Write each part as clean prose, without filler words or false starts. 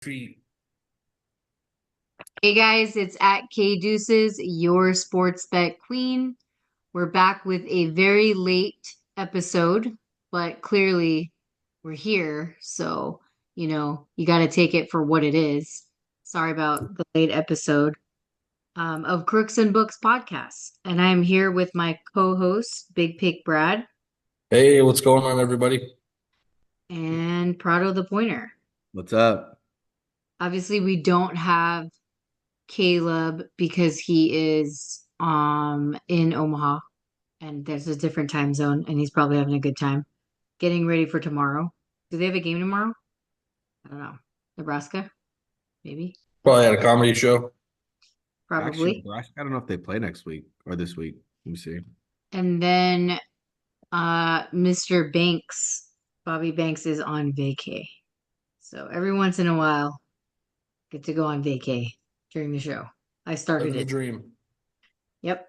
Feet. Hey guys, it's at K Deuces, your sports bet queen. We're back with a very late episode, but clearly we're here, so you got to take it for what it is. Sorry about the late episode of Crooks and Books Podcast, and I'm here with my co-host, Big Pick Brad Hey, what's going on, everybody? and Prado the Pointer. What's up? Obviously, we don't have Caleb because he is in Omaha and there's a different time zone and he's probably having a good time getting ready for tomorrow. Do they have a game tomorrow? I don't know. Nebraska? Maybe. Probably at a comedy show. Actually, Probably. Nebraska, I don't know if they play next week or this week. Let me see. And then Mr. Banks, Bobby Banks is on vacay. So every once in a while get to go on vacay during the show. I started Living the it. dream. Yep.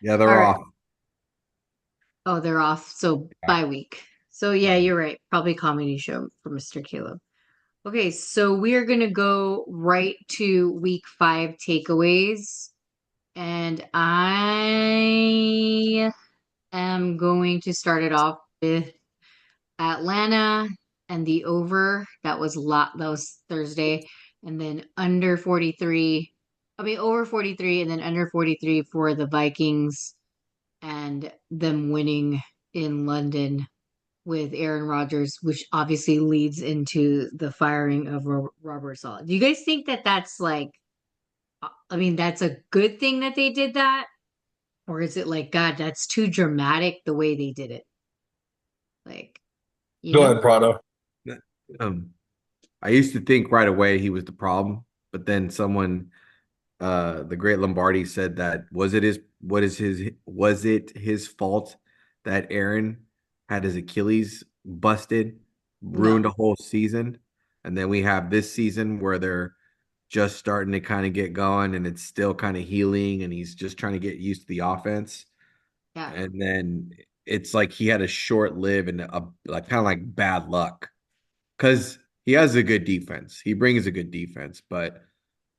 Yeah, All they're right. off. Oh, they're off. So Yeah. bye week. So yeah, you're right. Probably comedy show for Mr. Caleb. Okay, so we are gonna go right to week five takeaways. And I am going to start it off with Atlanta and the over. That was Thursday. And then under 43. I mean over 43 and then under 43 for the Vikings and them winning in London with Aaron Rodgers, which obviously leads into the firing of Robert Saleh. Do you guys think that that's like, I mean, that's a good thing that they did that? Or is it like, God, that's too dramatic the way they did it? Like, you Go know? ahead, Prado. Um, I used to think right away he was the problem, but then someone, the great Lombardi said that was it his fault that Aaron had his Achilles busted, No. ruined a whole season, and then we have this season where they're just starting to kind of get going and it's still kind of healing and he's just trying to get used to the offense. Yeah. And then it's like he had a short live and a like kind of like bad luck because he has a good defense. He brings a good defense, but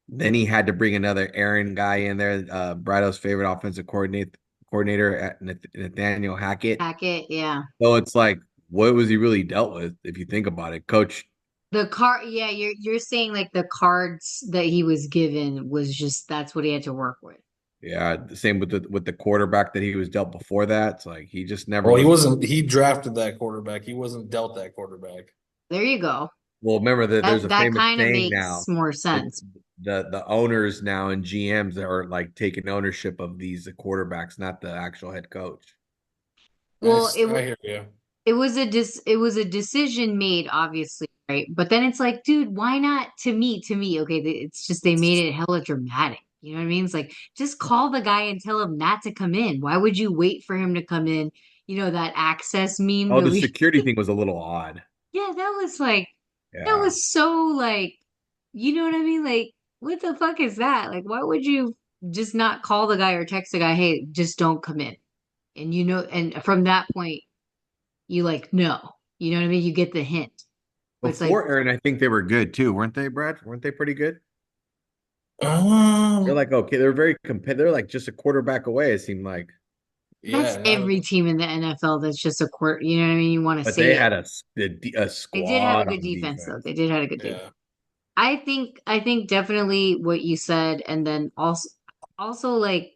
then he had to bring another Aaron guy in there, Brado's favorite offensive coordinator at Nathaniel Hackett. Hackett, yeah. So it's like, what was he really dealt with if you think about it, Coach? Yeah, you're saying like the cards that he was given was just that's what he had to work with. Yeah, the same with the quarterback that he was dealt before that. It's like he just never Well, he was. wasn't. He drafted that quarterback. He wasn't dealt that quarterback. There you go. Well, remember that there's That a that famous kind of saying makes now more that sense. the owners now and GMs that are like taking ownership of these quarterbacks, not the actual head coach. Well, I hear you. it was a decision made, obviously, right? But then it's like, dude, why not to me, okay, it's just they made it hella dramatic. You know what I mean? It's like just call the guy and tell him not to come in. Why would you wait for him to come in? You know, that access meme Oh, that the we security thing was a little odd. yeah, that was like that Yeah. was so like you know what I mean? Like, what the fuck is that? Like, why would you just not call the guy or text the guy, hey, just don't come in? And and from that point you like no. You know what I mean? You get the hint. But it's like Before Aaron, I think they were good too, weren't they, Brad? Weren't they pretty good? They're Um. like okay, they're very competitive. They're like just a quarterback away. It seemed like, that's Yeah. every team in the NFL that's just a quirk. You know what I mean? You want to but say they it. had a They did have a squad good on defense though. defense. They did have a good defense. Yeah. I think definitely what you said, and then also like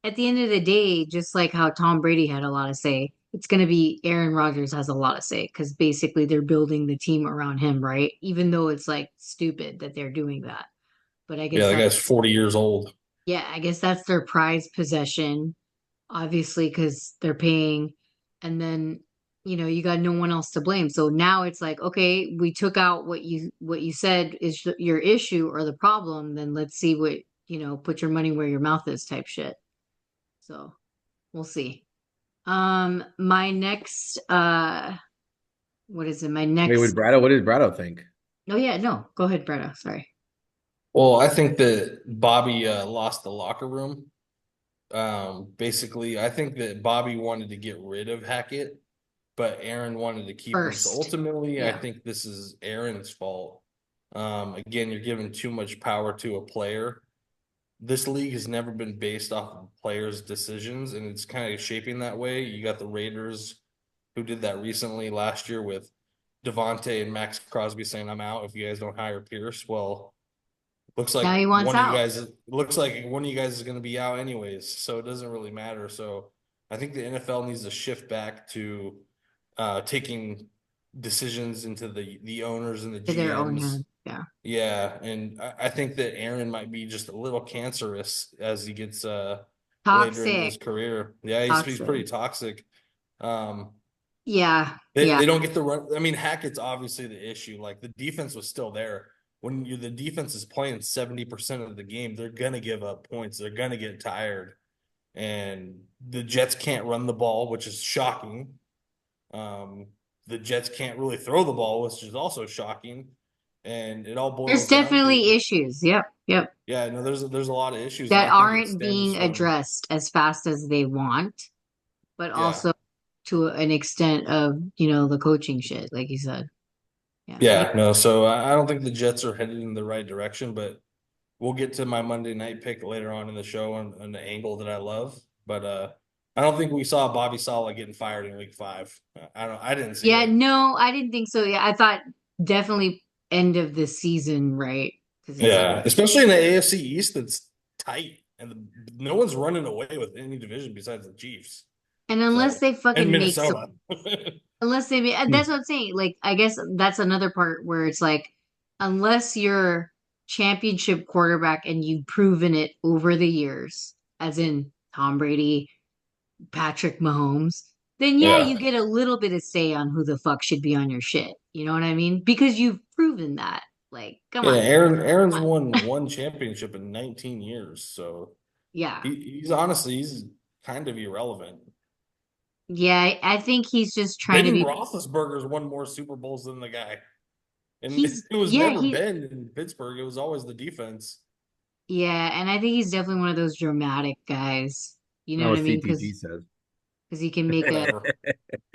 at the end of the day, just like how Tom Brady had a lot to say, it's going to be Aaron Rodgers has a lot to say because basically they're building the team around him, right? Even though it's like stupid that they're doing that. But I Yeah. guess That guy's 40 years old. yeah, I guess that's their prized possession, obviously, because they're paying. And then, you got no one else to blame. So now it's like, okay, we took out what you said is your issue or the problem, then let's see what, put your money where your mouth is type shit. So we'll see. My next what is it? My Wait, next what did Brado think? oh yeah, no, go ahead, Bretta. Sorry. Well, I think that Bobby lost the locker room. Basically, I think that Bobby wanted to get rid of Hackett, but Aaron wanted to keep him. So First. ultimately, I Yeah. think this is Aaron's fault. Again, you're giving too much power to a player. This league has never been based off of players' decisions, and it's kind of shaping that way. You got the Raiders who did that recently last year with Devontae and Max Crosby saying, "I'm out if you guys don't hire Pierce." Well, Now he wants out. looks like one of you guys is going to be out anyways, so it doesn't really matter. So I think the NFL needs to shift back to taking decisions into the owners and the To their own GMs. hand. Yeah. Yeah, and I think that Aaron might be just a little cancerous as he gets later into his Toxic. career. Yeah, he's Toxic. pretty toxic. Um, Yeah. they Yeah. they don't get the run. I mean, Hackett's obviously the issue. Like the defense was still there. When the defense is playing 70% of the game, they're gonna give up points. They're gonna get tired. And the Jets can't run the ball, which is shocking. Um, the Jets can't really throw the ball, which is also shocking. And it all There's boils down definitely to, issues. Yep. Yep. yeah, no, there's a lot of issues, and That I think it aren't stems being from, addressed as fast as they want, but yeah, also to an extent of, the coaching shit, like you said. Yeah. yeah, no. So I don't think the Jets are headed in the right direction, but we'll get to my Monday night pick later on in the show on the angle that I love. But I don't think we saw Bobby Sala getting fired in week 5. I didn't see Yeah, it. no, I didn't think so. Yeah, I thought definitely end of the season, right? Because it's like, Yeah, especially in the AFC East, that's tight, and no one's running away with any division besides the Chiefs. and unless So they and fucking make some, Minnesota. unless they, Hmm. that's what I'm saying. Like, I guess that's another part where it's like, unless you're championship quarterback and you've proven it over the years, as in Tom Brady, Patrick Mahomes, then yeah, Yeah. you get a little bit of say on who the fuck should be on your shit. You know what I mean? Because you've proven that. Like, come Yeah, on. Aaron's Come won on. one championship in 19 years, so Yeah. he's honestly he's kind of irrelevant. Yeah, I think he's just trying to Ben be Roethlisberger's won more Super Bowls than the guy, and he's it was yeah, never he Ben in Pittsburgh. It was always the defense. yeah, and I think he's definitely one of those dramatic guys. You know Know what what I mean? CTG says. Because he can make a Whatever. He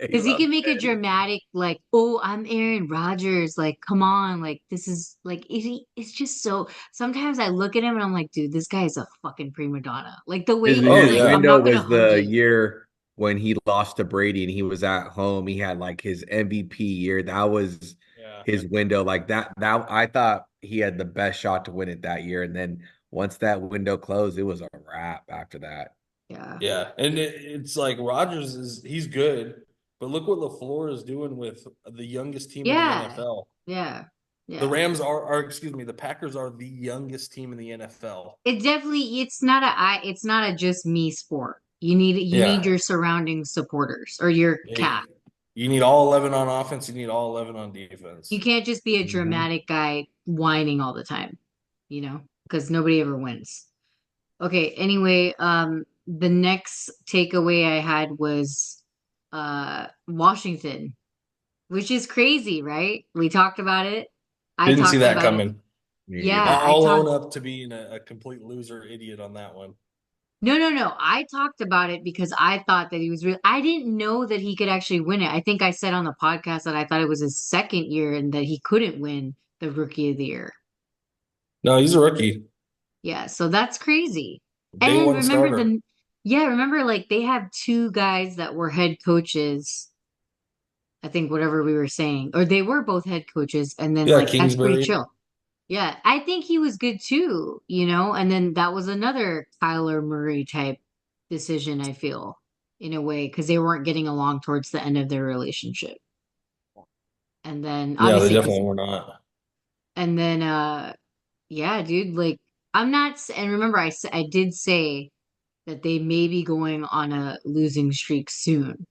because he loves can make a Ben. dramatic like, oh, I'm Aaron Rodgers. Like, come on, like this is like it's just so. Sometimes I look at him and I'm like, dude, this guy is a fucking prima donna. Like the way he's Oh His like, yeah, I'm window not gonna was hug the you. year when he lost to Brady and he was at home. He had like his MVP year. That was yeah, his window. Like that I thought he had the best shot to win it that year. And then once that window closed, it was a wrap after that. Yeah, yeah. And it's like Rodgers he's good, but look what LaFleur is doing with the youngest team in the yeah, NFL. yeah, The yeah. Rams are excuse me, the Packers are the youngest team in the NFL. It definitely it's not a just me sport. You need Yeah. your surrounding supporters or your cast. You need all 11 on offense, you need all 11 on You defense. can't just be a Mhm. dramatic guy whining all the time, because nobody ever wins. Okay, anyway, the next takeaway I had was Washington, which is crazy, right? We talked about it. I Didn't see talked that about it. coming. Me Yeah, either. I I'll talked own up to being a complete loser idiot on that one. No, no, no. I talked about it because I thought that he was real. I didn't know that he could actually win it. I think I said on the podcast that I thought it was his second year and that he couldn't win the rookie of the year. No, he's a rookie. Yeah, so that's crazy. Day And one starter. remember like they have two guys that were head coaches. I think whatever we were saying, or they were both head coaches, and then Yeah, like that's pretty Kingsbury. chill. Yeah, I think he was good too. And then that was another Kyler Murray type decision, I feel, in a way, because they weren't getting along towards the end of their relationship. And then Yeah, they obviously, definitely were not. and then, yeah, dude, like, and remember, I did say that they may be going on a losing streak soon.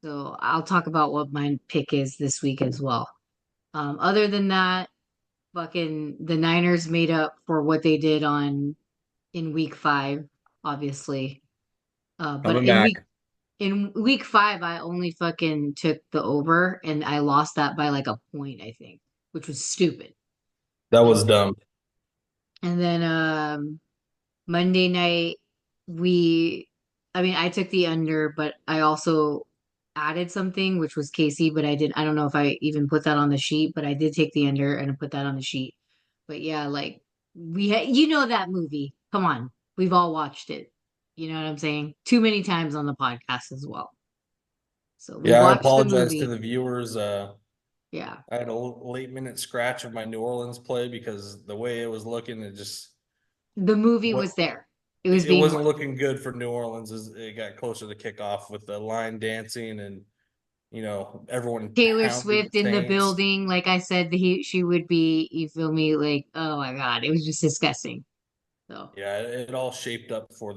So I'll talk about what my pick is this week as well. Other than that, fucking the Niners made up for what they did on in week 5, obviously. But Coming back. in week 5, I only fucking took the over and I lost that by like a point, I think, which was stupid. That And was dumb. and then Monday night we I mean I took the under, but I also added something, which was Casey, but I don't know if I even put that on the sheet, but I did take the under and I put that on the sheet. But yeah, like you know that movie. Come on. We've all watched it. You know what I'm saying? Too many times on the podcast as well. So we Yeah, I watched the apologize to movie. the viewers. Yeah. I had a late minute scratch of my New Orleans play because the way it was looking, The movie what was there. It was it being wasn't watched. looking good for New Orleans as it got closer to kickoff with the line dancing and everyone Taylor pounding the Swift in the Saints. building, like I said, she would be, you feel me, like, oh my God, it was just disgusting. So Yeah, it all shaped up for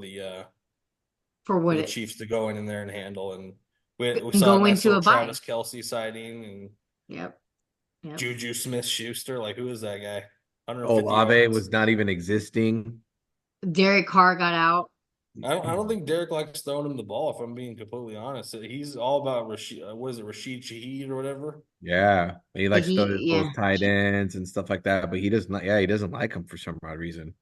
for what the it Chiefs to go in there and handle. And we and saw a go nice into little a bye. Travis Kelce sighting and Yep. Yep. Juju Smith-Schuster. Like, who is that guy? 150 Olave was yards. not even existing. Derek Carr got out. I don't think Derek likes throwing him the ball, if I'm being completely honest. He's all about Rashid, what is it, Rashid Shaheed or whatever? Yeah, he likes to throw Yeah, those tight ends and stuff like that, but he does not. Yeah, he doesn't like him for some odd reason.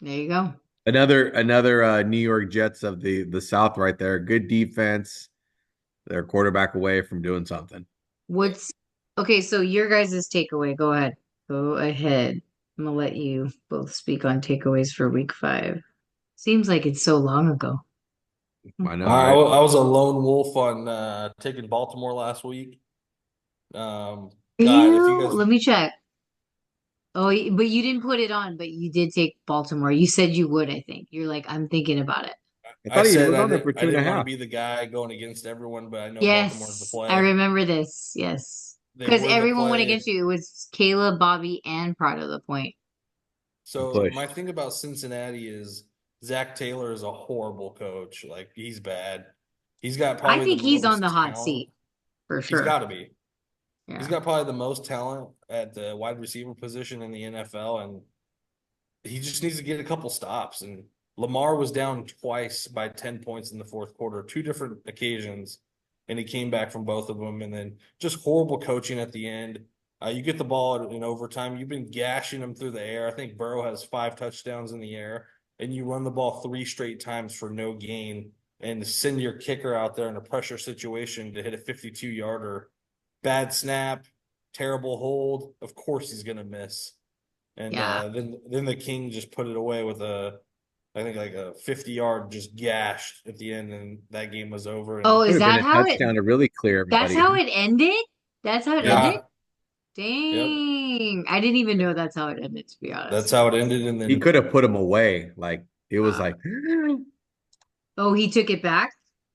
there you go. Another New York Jets of the South right there. Good defense. They're a quarterback away from doing something. What's okay? So your guys' takeaway. Go ahead. Go ahead. I'm gonna let you both speak on takeaways for week 5. Seems like it's so long ago. I know, I, right? I was a lone wolf on taking Baltimore last week. God, if you You guys, let me check. Oh, but you didn't put it on, but you did take Baltimore. You said you would, I think. You're like, I'm thinking about it. I I thought he said was on there for I two and a didn't want to half. be the guy going against everyone, but I know Baltimore's the Yes, I play. remember this. Yes. They Because were the everyone went play. against you. It was Caleb, Bobby, and Prado the point. And So my pushed. thing about Cincinnati is Zach Taylor is a horrible coach. Like, he's bad. He's got I probably the think he's on the most hot talent. seat for He's sure. got to be. He's Yeah. got probably the most talent at the wide receiver position in the NFL, and he just needs to get a couple stops. And Lamar was down twice by 10 points in the fourth quarter, two different occasions, and he came back from both of them. And then just horrible coaching at the end. You get the ball in overtime. You've been gashing them through the air. I think Burrow has 5 touchdowns in the air, and you run the ball 3 straight times for no gain and send your kicker out there in a pressure situation to hit a 52-yarder. Bad snap, terrible hold. Of course he's going to miss. And Yeah. then the King just put it away with I think like a 50-yard just gashed at the end, and that game was over. Oh, And Would is have been that a how it touchdown to really clear that's everybody. how it ended? That's how it ended? yeah, yep, Dang. I didn't even know that's how it ended, to be that's honest. how it ended. And He then could have put him away. Like it was Ah. like, Oh, he took it back?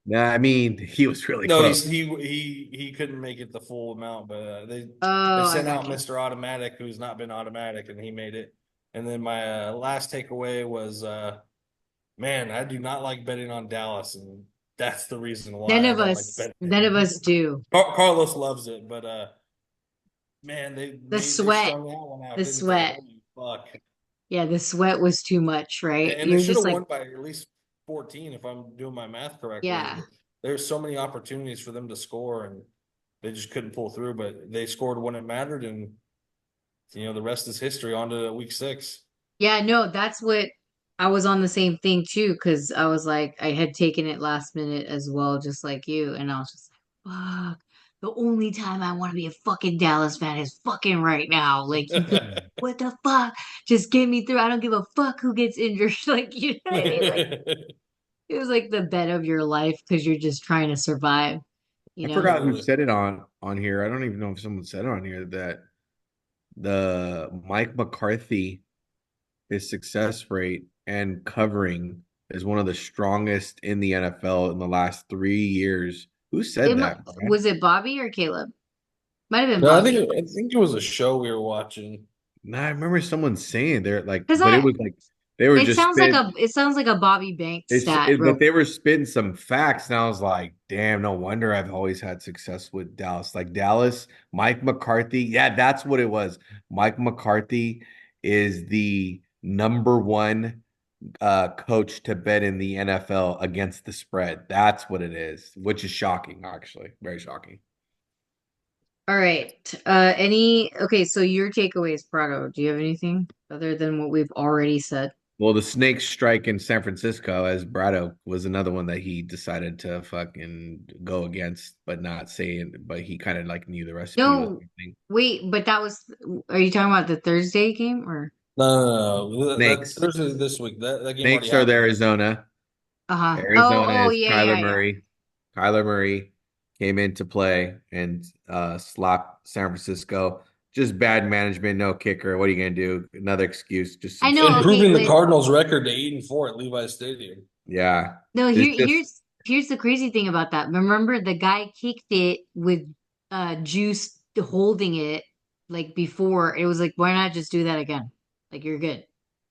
nah, I mean, he was really no, close. he couldn't make it the full amount, but they Oh, I sent got out you. Mr. Automatic, who's not been automatic, and he made it. And then my last takeaway was, man, I do not like betting on Dallas, and that's the reason why I don't like betting. None of us do. Carlos loves it, but man, The they sweat, strung that one out, the didn't they? sweat. Holy fuck! Yeah, the sweat was too much, right? And they You're should just have like, won by at least 14 if I'm doing my math correctly. yeah. There's so many opportunities for them to score, and they just couldn't pull through. But they scored when it mattered, and the rest is history. On to week 6. Yeah, no, that's what I was on the same thing too, because I was like, I had taken it last minute as well, just like you. And I was just like, fuck, the only time I want to be a fucking Dallas fan is fucking right now. Like, you could, what the fuck? Just get me through. I don't give a fuck who gets injured. Like, you know what I mean? Like, it was like the bet of your life because you're just trying to survive, you I know? forgot who Literally. said it on here. I don't even know if someone said it on here that the Mike McCarthy, his success rate and covering is one of the strongest in the NFL in the last 3 years. Who said that, Brad? Was it Bobby or Caleb? Might have been No, Bobby. I think it was a show we were watching. Nah, I remember someone saying they're like, Because but it I, was like they were just spitting. it sounds like a Bobby Banks stat, But real. they were spitting some facts, and I was like, damn, no wonder I've always had success with Dallas. Like Dallas, Mike McCarthy. Yeah, that's what it was. Mike McCarthy is the number one coach to bet in the NFL against the spread. That's what it is, which is shocking, actually. Very shocking. All right. Okay, so your takeaways, Prado. Do you have anything other than what we've already said? Well, the snake strike in San Francisco, as Brado was another one that he decided to fucking go against, but not say it, but he kind of like knew the recipe was No, something. wait, but that was. Are you talking about the Thursday game or? No. That's Snakes. Thursday this week. That game already Snakes are the happened. Arizona. Uh-huh. Arizona Oh, is yeah, Kyler yeah, yeah. Murray. Kyler Murray came into play and slapped San Francisco. Just bad management, no kicker. What are you gonna do? Another excuse. Just some I know. shit. Okay, Improving the but Cardinals' record to 8-4 at Levi's Stadium. Yeah. no. It's just Here's the crazy thing about that. Remember, the guy kicked it with Juice holding it like before. It was like, why not just do that again? Like you're good.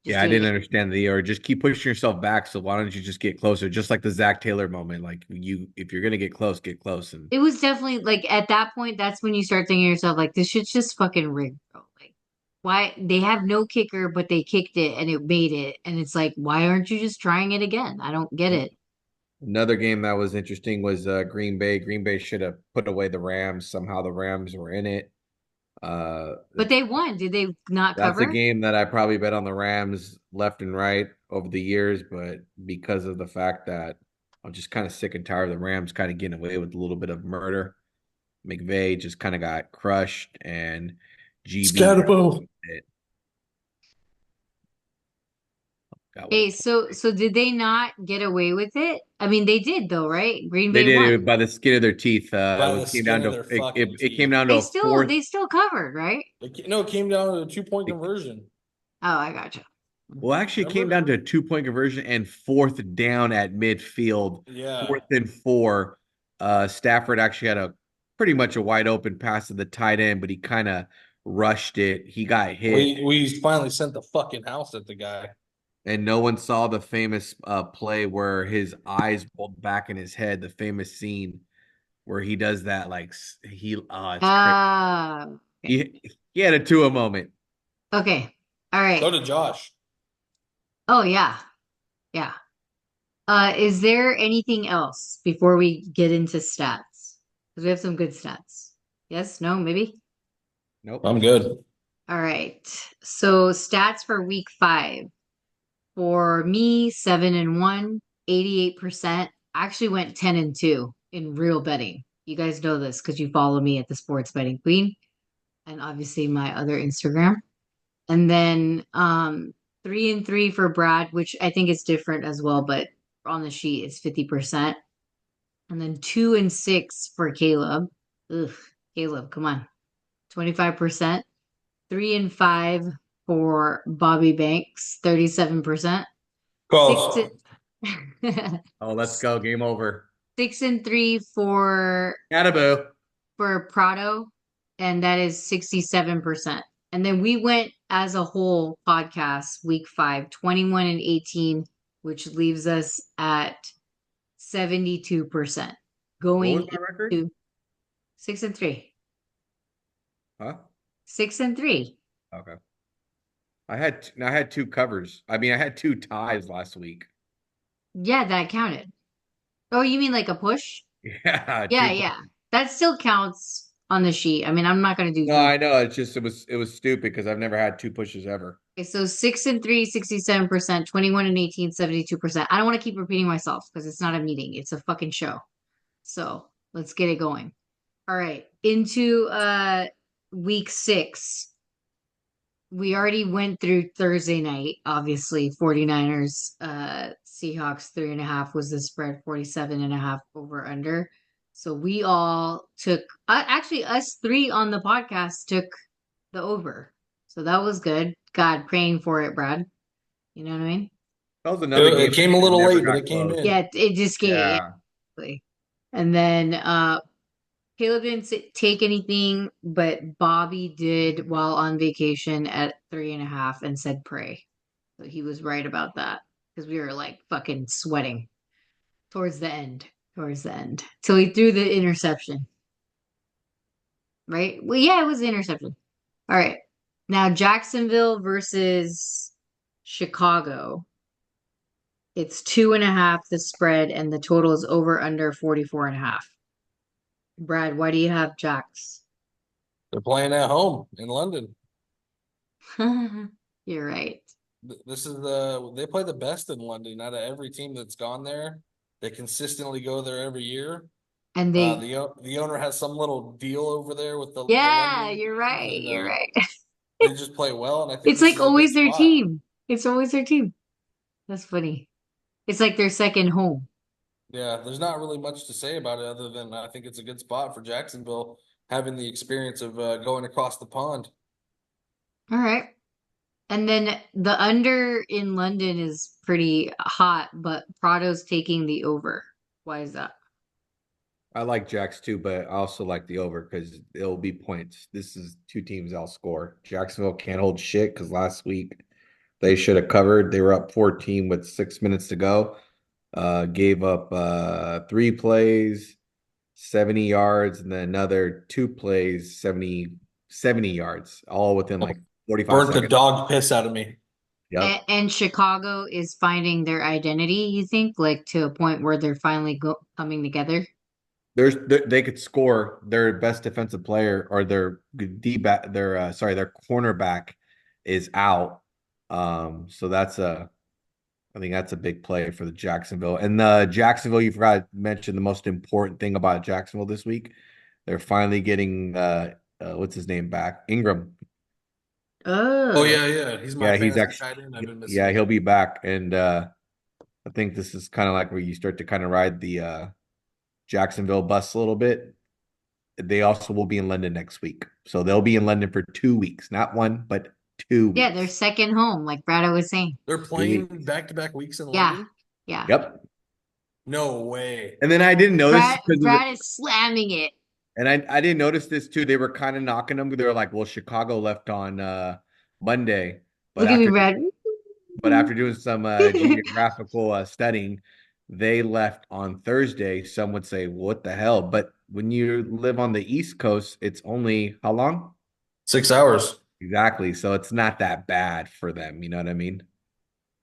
Just yeah, do I it didn't again. understand or just keep pushing yourself back. So why don't you just get closer? Just like the Zach Taylor moment. Like if you're gonna get close. And It was definitely like at that point, that's when you start thinking to yourself, like, this shit's just fucking rigged, bro. Like, why they have no kicker, but they kicked it and it made it. And it's like, why aren't you just trying it again? I don't get it. another game that was interesting was Green Bay. Green Bay should have put away the Rams. Somehow the Rams were in it. But they won. Did they not That's a cover? game that I probably bet on the Rams left and right over the years, but because of the fact that I'm just kind of sick and tired of the Rams kind of getting away with a little bit of murder, McVay just kind of got crushed, and GB Scatterbo. got what Hey, it. so did they not get away with it? I mean, they did though, right? Green They Bay did won. it by the skin of their teeth. It By was the came skin down of to their it, it, fucking it came teeth. down to a fourth. They still covered, right? No, it came down to a 2-point conversion. Oh, I gotcha. Well, actually, it came Remember? down to a 2-point conversion and fourth down at midfield, Yeah. 4th and 4. Stafford actually had a pretty much a wide open pass to the tight end, but he kind of rushed it. He got hit, We finally sent the fucking house at the guy. and no one saw the famous play where his eyes rolled back in his head. The famous scene where he does that, like it's crazy. Ah, okay. He had a Tua moment. Okay. All So right. did Josh. Oh yeah. Yeah. Is there anything else before we get into stats? Because we have some good stats. Yes, no, maybe? Nope. I'm good. All right. So stats for week 5. For me, 7-1, 88%. I actually went 10-2 in real betting. You guys know this because you follow me at the Sports Betting Queen and obviously my other Instagram. And then 3-3 for Brad, which I think is different as well, but on the sheet it's 50%. And then 2-6 for Caleb. Ugh, Caleb, come on. 25%. 3-5 for Bobby Banks, 37%. Six Close. to Oh, let's go. Game over. 6-3 Attaboy. for Prado, and that is 67%. And then we went as a whole podcast week 5, 21-18, which leaves us at 72% What was going my record? into 6-3. Huh? 6-3. Okay. I had two covers. I mean, I had two ties last week. Yeah, that counted. Oh, you mean like a push? Yeah, Yeah, two. yeah. That still counts on the sheet. I mean, I'm not going to do No, three. I know. It's just it was stupid because I've never had two pushes ever. Okay, so 6-3, 67%, 21-18, 72%. I don't want to keep repeating myself because it's not a meeting, it's a fucking show. So let's get it going. All right. Into week 6. We already went through Thursday night, obviously. 49ers, Seahawks 3.5 was the spread, 47.5 over under. So we all took actually us 3 on the podcast took the over. So that was good. God, praying for it, Brad. You know what I mean? That was It, another game it came a that little never late, but got it came close. in. Yeah, it just gave. Yeah. Exactly. And then Caleb didn't take anything, but Bobby did while on vacation at 3.5 and said pray. So he was right about that because we were like fucking sweating towards the end. Towards the end. So he threw the interception. Right? Well, yeah, it was the interception. All right. Now Jacksonville versus Chicago. It's 2.5 the spread, and the total is over under 44.5. Brad, why do you have Jacks? They're playing at home in London. You're right. This is they play the best in London. Out of every team that's gone there, they consistently go there every year. And they, The owner has some little deal over there with the yeah, London you're teams, right. and You're right. they just play well. And I think It's this like is a good always their spot. team. It's always their team. That's funny. It's like their second home. Yeah, there's not really much to say about it other than I think it's a good spot for Jacksonville having the experience of going across the pond. All right. And then the under in London is pretty hot, but Prado's taking the over. Why is that? I like Jacks too, but I also like the over because it'll be points. This is two teams I'll score. Jacksonville can't hold shit because last week they should have covered. They were up 14 with 6 minutes to go. Gave up 3 plays, 70 yards, and then another 2 plays, 70 yards, all within like 45 Burnt the seconds. dog piss out of me. Yep. And Chicago is finding their identity, you think, like to a point where they're finally coming together? They could score. Their best defensive player or their D back, their cornerback is out. So I think that's a big play for the Jacksonville. And the Jacksonville, you forgot to mention the most important thing about Jacksonville this week. They're finally getting what's his name back? Ingram. Oh Oh, yeah. He's my Yeah, he's fantasy actually tight end. I've been missing yeah, him. he'll be back. And I think this is kind of like where you start to kind of ride the Jacksonville bus a little bit. They also will be in London next week. So they'll be in London for 2 weeks, not one, but two yeah, their weeks. second home, like Brado was saying. They're Two playing weeks. back-to-back weeks in Yeah, London. yeah. Yep. No way. And then I didn't notice because of the Brad is slamming it. and I didn't notice this too. They were kind of knocking them. They were like, well, Chicago left on Monday, but Look at me, after Brad. doing some geographical studying, they left on Thursday. Some would say, what the hell? But when you live on the East Coast, it's only how long? 6 hours. Exactly. So it's not that bad for them. You know what I mean?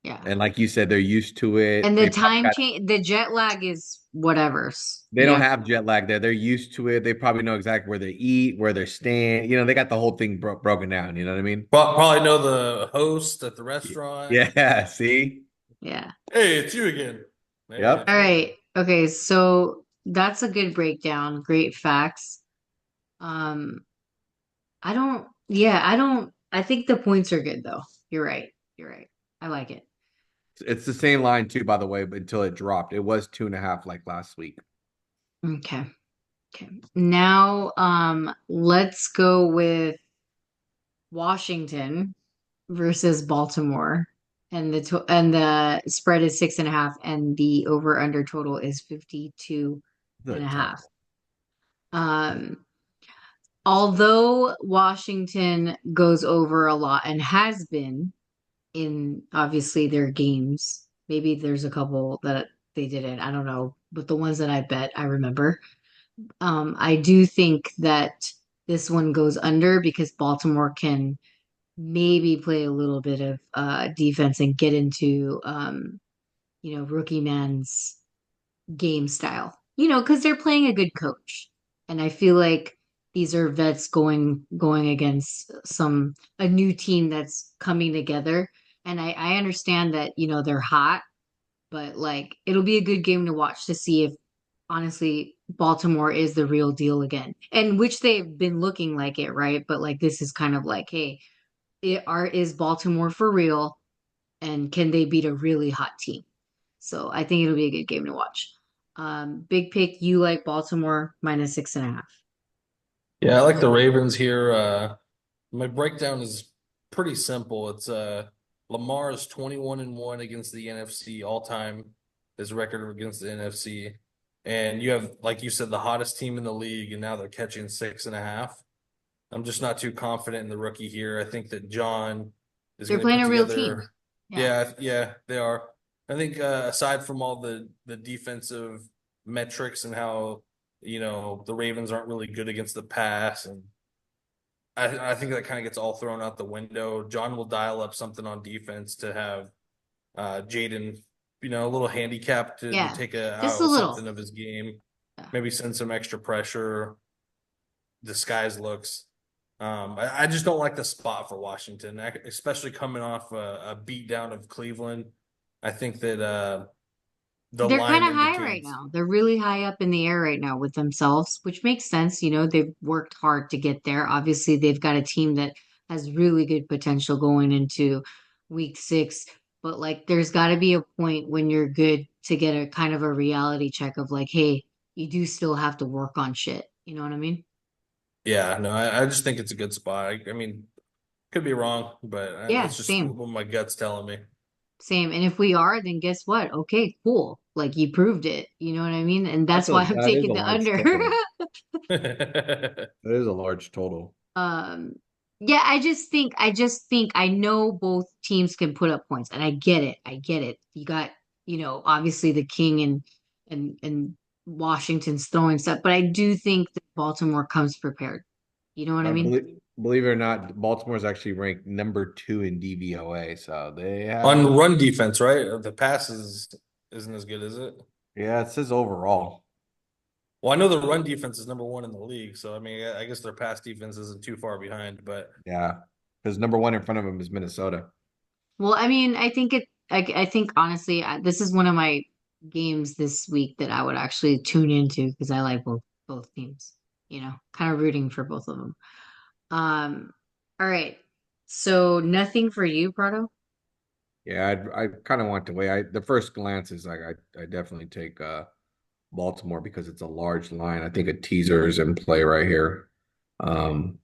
Yeah. And like you said, they're used to it. And the time change, the jet lag is whatever's. They don't Yeah. have jet lag there. They're used to it. They probably know exactly where they eat, where they're staying. They got the whole thing broken down. You know what I mean? Probably know the host at the restaurant. Yeah. See? Yeah. Hey, it's you again. Hey, Yep. it's All me. right. Okay. So that's a good breakdown. Great facts. Um, I think the points are good though. You're right. You're right. I like it. It's the same line too, by the way, but until it dropped. It was 2.5 like last week. Okay. Okay. Now, let's go with Washington versus Baltimore. And the spread is 6.5, and the over under total is 52 and a Good half. title. Um, although Washington goes over a lot and has been in obviously their games, maybe there's a couple that they didn't, I don't know, but the ones that I bet I remember. I do think that this one goes under because Baltimore can maybe play a little bit of defense and get into rookie man's game style. Because they're playing a good coach. And I feel like these are vets going against a new team that's coming together. And I understand that, they're hot, but like it'll be a good game to watch to see if honestly Baltimore is the real deal again. And which they've been looking like it, right? But like this is kind of like, hey, is Baltimore for real? And can they beat a really hot team? So I think it'll be a good game to watch. Big pick, you like Baltimore minus 6.5. Yeah, I like the Ravens here. My breakdown is pretty simple. It's Lamar is 21-1 against the NFC all time. His record against the NFC. And you have, like you said, the hottest team in the league, and now they're catching 6.5. I'm just not too confident in the rookie here. I think that John is They're going to playing put a real team. together. Yeah. Yeah, they are. I think aside from all the defensive metrics and how the Ravens aren't really good against the pass, and I think that kind of gets all thrown out the window. John will dial up something on defense to have Jaden, a little handicap to Yeah. take Just a out little. something of his game. Yeah. Maybe send some extra pressure, disguise looks. I just don't like the spot for Washington, especially coming off a beat down of Cleveland. I think that the They're kind line of high right indicates. now. They're really high up in the air right now with themselves, which makes sense. They've worked hard to get there. Obviously, they've got a team that has really good potential going into week 6. But like, there's got to be a point when you're good to get a kind of a reality check of like, hey, you do still have to work on shit. You know what I mean? Yeah, no, I just think it's a good spot. I mean, could be wrong, but Yeah, that's just same. what my gut's telling me. Same. And if we are, then guess what? Okay, cool. Like you proved it. You know what I mean? And that's why I'm That is taking a the large under. total. That is a large total. Um, yeah, I just think I know both teams can put up points, and I get it. I get it. You got, obviously the King and Washington's throwing stuff, but I do think that Baltimore comes prepared. You know what I mean? Believe it or not, Baltimore is actually ranked number 2 in DVOA, so they have. On run defense, right? The isn't as good, is it? Yeah, it says overall. Well, I know the run defense is number 1 in the league, so I mean, I guess their pass defense isn't too far behind. But Yeah, because number 1 in front of them is Minnesota. Well, I mean, I think honestly, this is one of my games this week that I would actually tune into because I like both teams. Kind of rooting for both of them. All right. So nothing for you, Prado? Yeah, I kind of want to wait. The first glance is like I definitely take Baltimore because it's a large line. I think a teaser is in play right here. Um,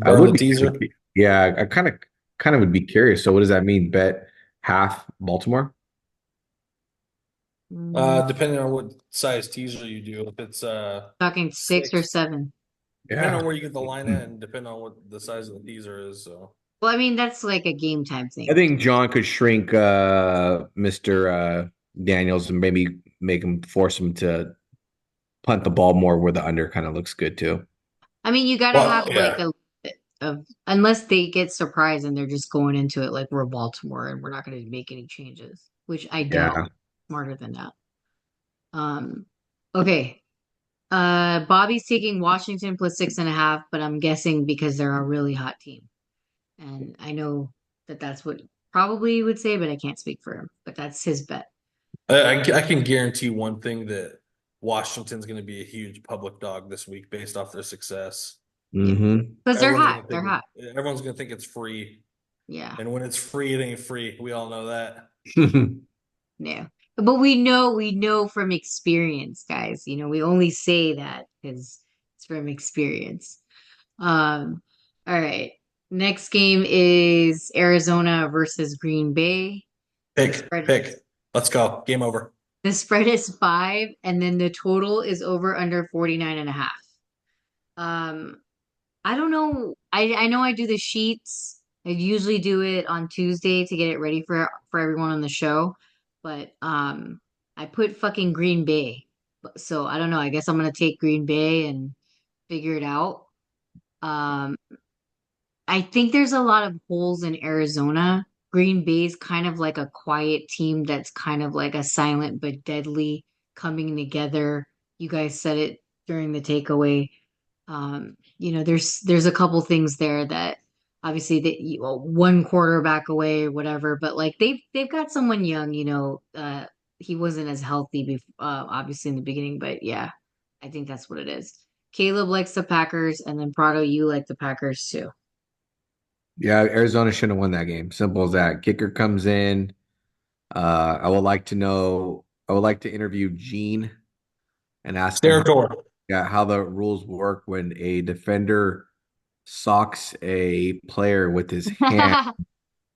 I burn would the be, teaser. yeah, I kind of would be curious. So what does that mean? Bet half Baltimore? Mm, Depending on what size teaser you do, if it's talking 6 or 7. depending Yeah. on where you get the line at, and depending on what the size of the teaser is. So Well, I mean, that's like a game time I thing. think John could shrink Mr. Daniels and maybe make him force him to punt the ball more where the under kind of looks good too. I mean, you got to well, have like yeah. a of unless they get surprised and they're just going into it like we're Baltimore and we're not going to make any changes, which I doubt. Yeah. Smarter than that. Um, okay. Bobby's taking Washington plus 6.5, but I'm guessing because they're a really hot team. And I know that that's what probably he would say, but I can't speak for him. But that's his bet. I can guarantee one thing that Washington's going to be a huge public dog this week based off their success. Yeah. Mm-hmm. Because they're Everyone's hot. going to They're think hot. everyone's going to think it's free, Yeah. and when it's free, it ain't free. We all know that. Yeah. But we know from experience, guys. We only say that because it's from experience. All right. Next game is Arizona versus Green Bay. The spread Pick. Let's go. Game over. the spread is 5, and then the total is over under 49.5. Um, I don't know. I know I do the sheets. I usually do it on Tuesday to get it ready for everyone on the show. But I put fucking Green Bay. So I don't know. I guess I'm gonna take Green Bay and figure it out. Um, I think there's a lot of holes in Arizona. Green Bay's kind of like a quiet team that's kind of like a silent but deadly coming together. You guys said it during the takeaway. There's a couple things there that obviously one quarterback away or whatever, but like they've got someone young. He wasn't as healthy obviously in the beginning, but yeah, I think that's what it is. Caleb likes the Packers, and then Prado, you like the Packers too. Yeah, Arizona shouldn't have won that game. Simple as that. Kicker comes in. I would like to interview Gene and ask him Territory. yeah, how the rules work when a defender socks a player with his hand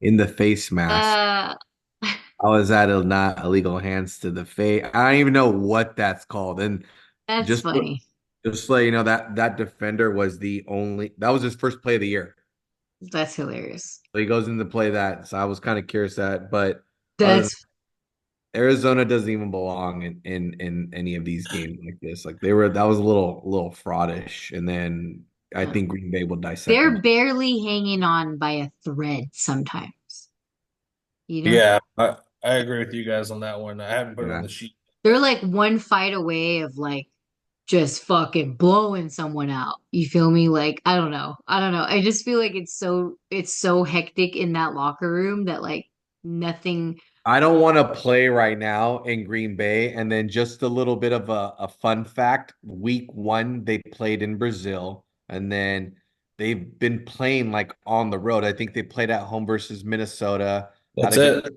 in the face mask. uh, How is that not illegal hands to the face? I don't even know what that's called. And that's just funny. just so you know that defender was the only that was his first play of the year. That's hilarious. So he goes into play that. So I was kind of curious that, but other than That's Arizona doesn't even belong in any of these games like this. Like that was a little fraudish. And then I think Green Bay will dissect they're them. barely hanging on by a thread sometimes. You know, Yeah, I agree with you guys on that one. I haven't put it on Yeah. the sheet. they're like one fight away of like just fucking blowing someone out. You feel me? Like, I don't know. I don't know. I just feel like it's so hectic in that locker room that like nothing. I don't want to play right now in Green Bay. And then just a little bit of a fun fact. Week 1, they played in Brazil, and then they've been playing like on the road. I think they played at home versus Minnesota, had That's a good it.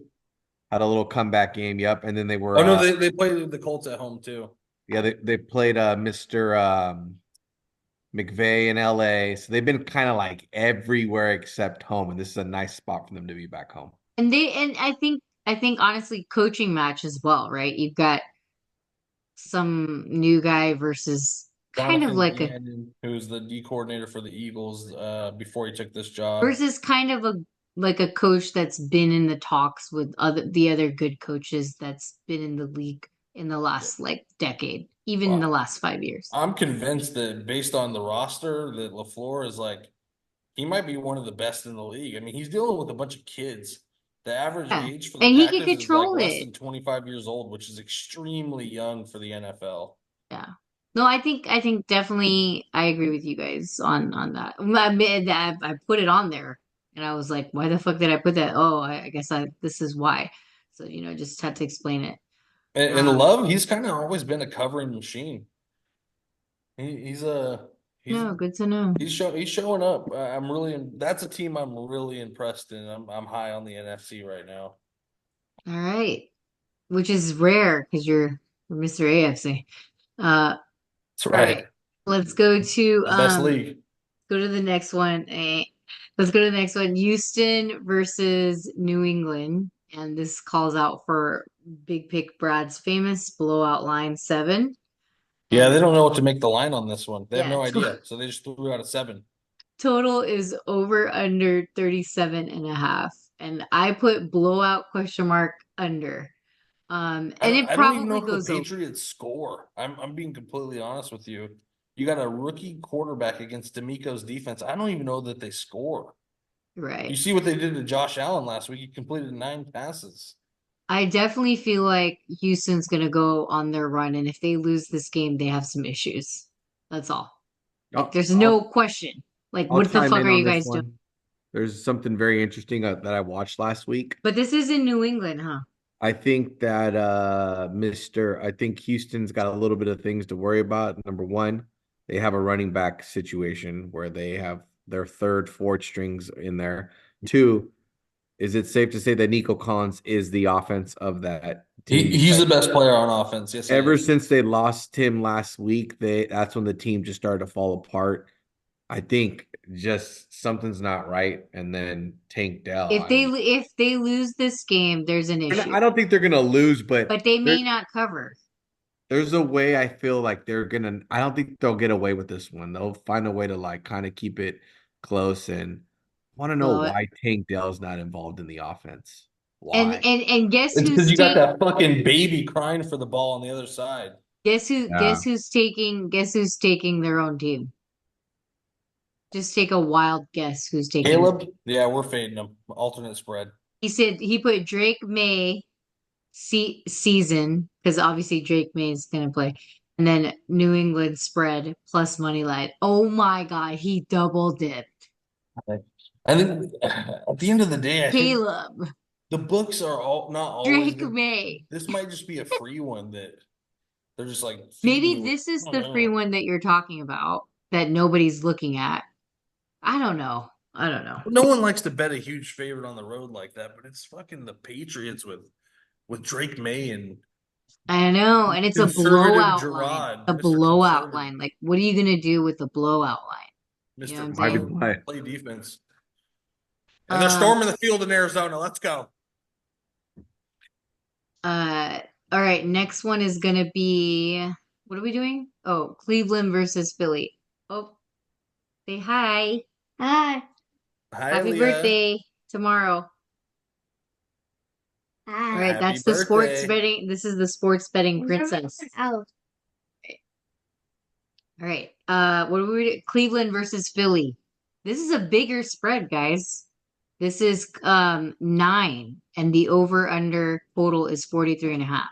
had a little comeback game. Yep. And then they were Oh no, they played the Colts at home too. yeah, they played Mr. McVay in LA. So they've been kind of like everywhere except home. And this is a nice spot for them to be back home. And I think honestly coaching match as well, right? You've got some new guy versus kind of Jonathan like a Gannon, who's the D coordinator for the Eagles, before he took this job. versus kind of a like a coach that's been in the talks with the other good coaches that's been in the league in the last like decade, even in the Well, last 5 years. I'm convinced that based on the roster, that LaFleur is like he might be one of the best in the league. I mean, he's dealing with a bunch of kids. The average Yeah. age for the And he can Packers is like control less it. than 25 years old, which is extremely young for the NFL. Yeah. No, I think definitely I agree with you guys on that. I admit that I put it on there and I was like, why the fuck did I put that? Oh, I guess this is why. So, just had to explain it. And Um, Love, he's kind of always been a covering machine. He's a he's no, good to know. he's showing up. I'm really that's a team I'm really impressed in. I'm high on the NFC right now. All right. Which is rare because you're Mr. AFC. Uh, That's all right. right. Let's go to The best league. go to the next one. Let's go to the next one. Houston versus New England. And this calls out for Big Pick Brad's famous blowout line 7. Yeah, they And don't know what to make the line on this one. They have yeah, no idea. So they just threw out a 7. total is over under 37.5. And I put blowout question mark under. And it I don't even know probably if the goes over. Patriots score. I'm being completely honest with you. You got a rookie quarterback against D'Amico's defense. I don't even know that they score. You Right. see what they did to Josh Allen last week. He completed 9 passes. I definitely feel like Houston's going to go on their run. And if they lose this game, they have some issues. That's all. Like, I'll, there's no I'll, question. Like, I'll what the chime fuck in are on you this guys doing? one. There's something very interesting that I watched last week. But this is in New England, huh? I think that I think Houston's got a little bit of things to worry about. Number one, they have a running back situation where they have their third, fourth strings in there. Two, is it safe to say that Nico Collins is the offense of that team? He's Because the best player on offense. Yes, he ever is. since they lost him last week, that's when the team just started to fall apart. I think just something's not right. And then Tank Dell, If I mean, they lose this game, there's an and issue. I don't think they're gonna lose, but But they may not cover. there's a way I feel like they're gonna. I don't think they'll get away with this one. They'll find a way to like kind of keep it close. And want to know Blow it. why Tank Dell's not involved in the offense. And Why? and and guess It's because who's you got take that fucking baby crying for the ball on the other side. Yeah, guess who's taking their own team? Just take a wild guess who's taking. Caleb, yeah, we're fading him. Alternate spread. He said he put Drake May season because obviously Drake May is gonna play, and then New England spread plus money line. Oh my God, he double dipped. And then at the end of the day, I think Caleb, the books are all not always Drake good. May. This might just be a free one that they're just like feeding Maybe you with. this is I don't the free know. one that you're talking about that nobody's looking at. I don't know. I don't know. No one likes to bet a huge favorite on the road like that, but it's fucking the Patriots with Drake May and I know, and it's a conservative blowout line. Gerard, A Mr. blowout Conservative, line. Like, what are you gonna do with the blowout line? You know what Mr. I'm why be saying? quiet? Play defense. And they're Um, storming the field in Arizona. Let's go. all right, next one is gonna be what are we doing? Oh, Cleveland versus Philly. Oh, say hi. Hi. Hi, Happy Leah. birthday tomorrow. All right, Happy that's the sports birthday. betting. This is the sports betting princess. All right. What are we Cleveland versus Philly. This is a bigger spread, guys. This is 9 and the over under total is 43.5.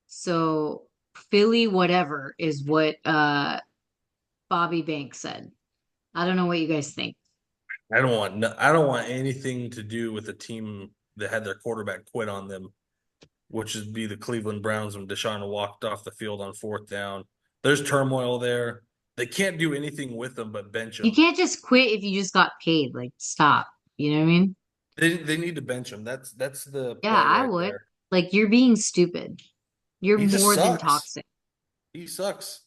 So Philly whatever is what Bobby Banks said. I don't know what you guys think. I don't want anything to do with the team that had their quarterback quit on them, which would be the Cleveland Browns when Deshaun walked off the field on 4th down. There's turmoil there. They can't do anything with them but bench You them. can't just quit if you just got paid. Like, stop. You know what I mean? They need to bench him. That's the Yeah, play I right would. there. Like, you're being stupid. You're He just more than sucks. toxic. He sucks.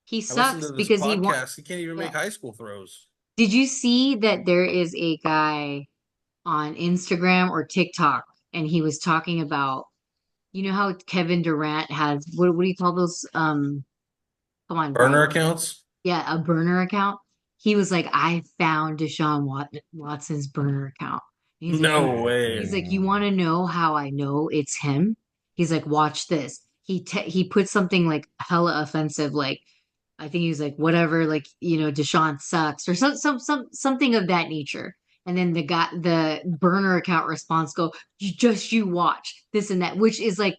He I listened sucks to this because he wants. podcast. He can't even Yeah. make high school throws. Did you see that there is a guy on Instagram or TikTok and he was talking about, you know how Kevin Durant has what do you call those? Come on, Burner Brad. accounts? Yeah, a burner account. He was like, I found Watson's burner account. He's like, No way. you want to know how I know it's him? He's like, watch this. He put something like hella offensive, like I think he was like, whatever, like Deshaun sucks or something of that nature. And then the burner account response go, you watch this and that, which is like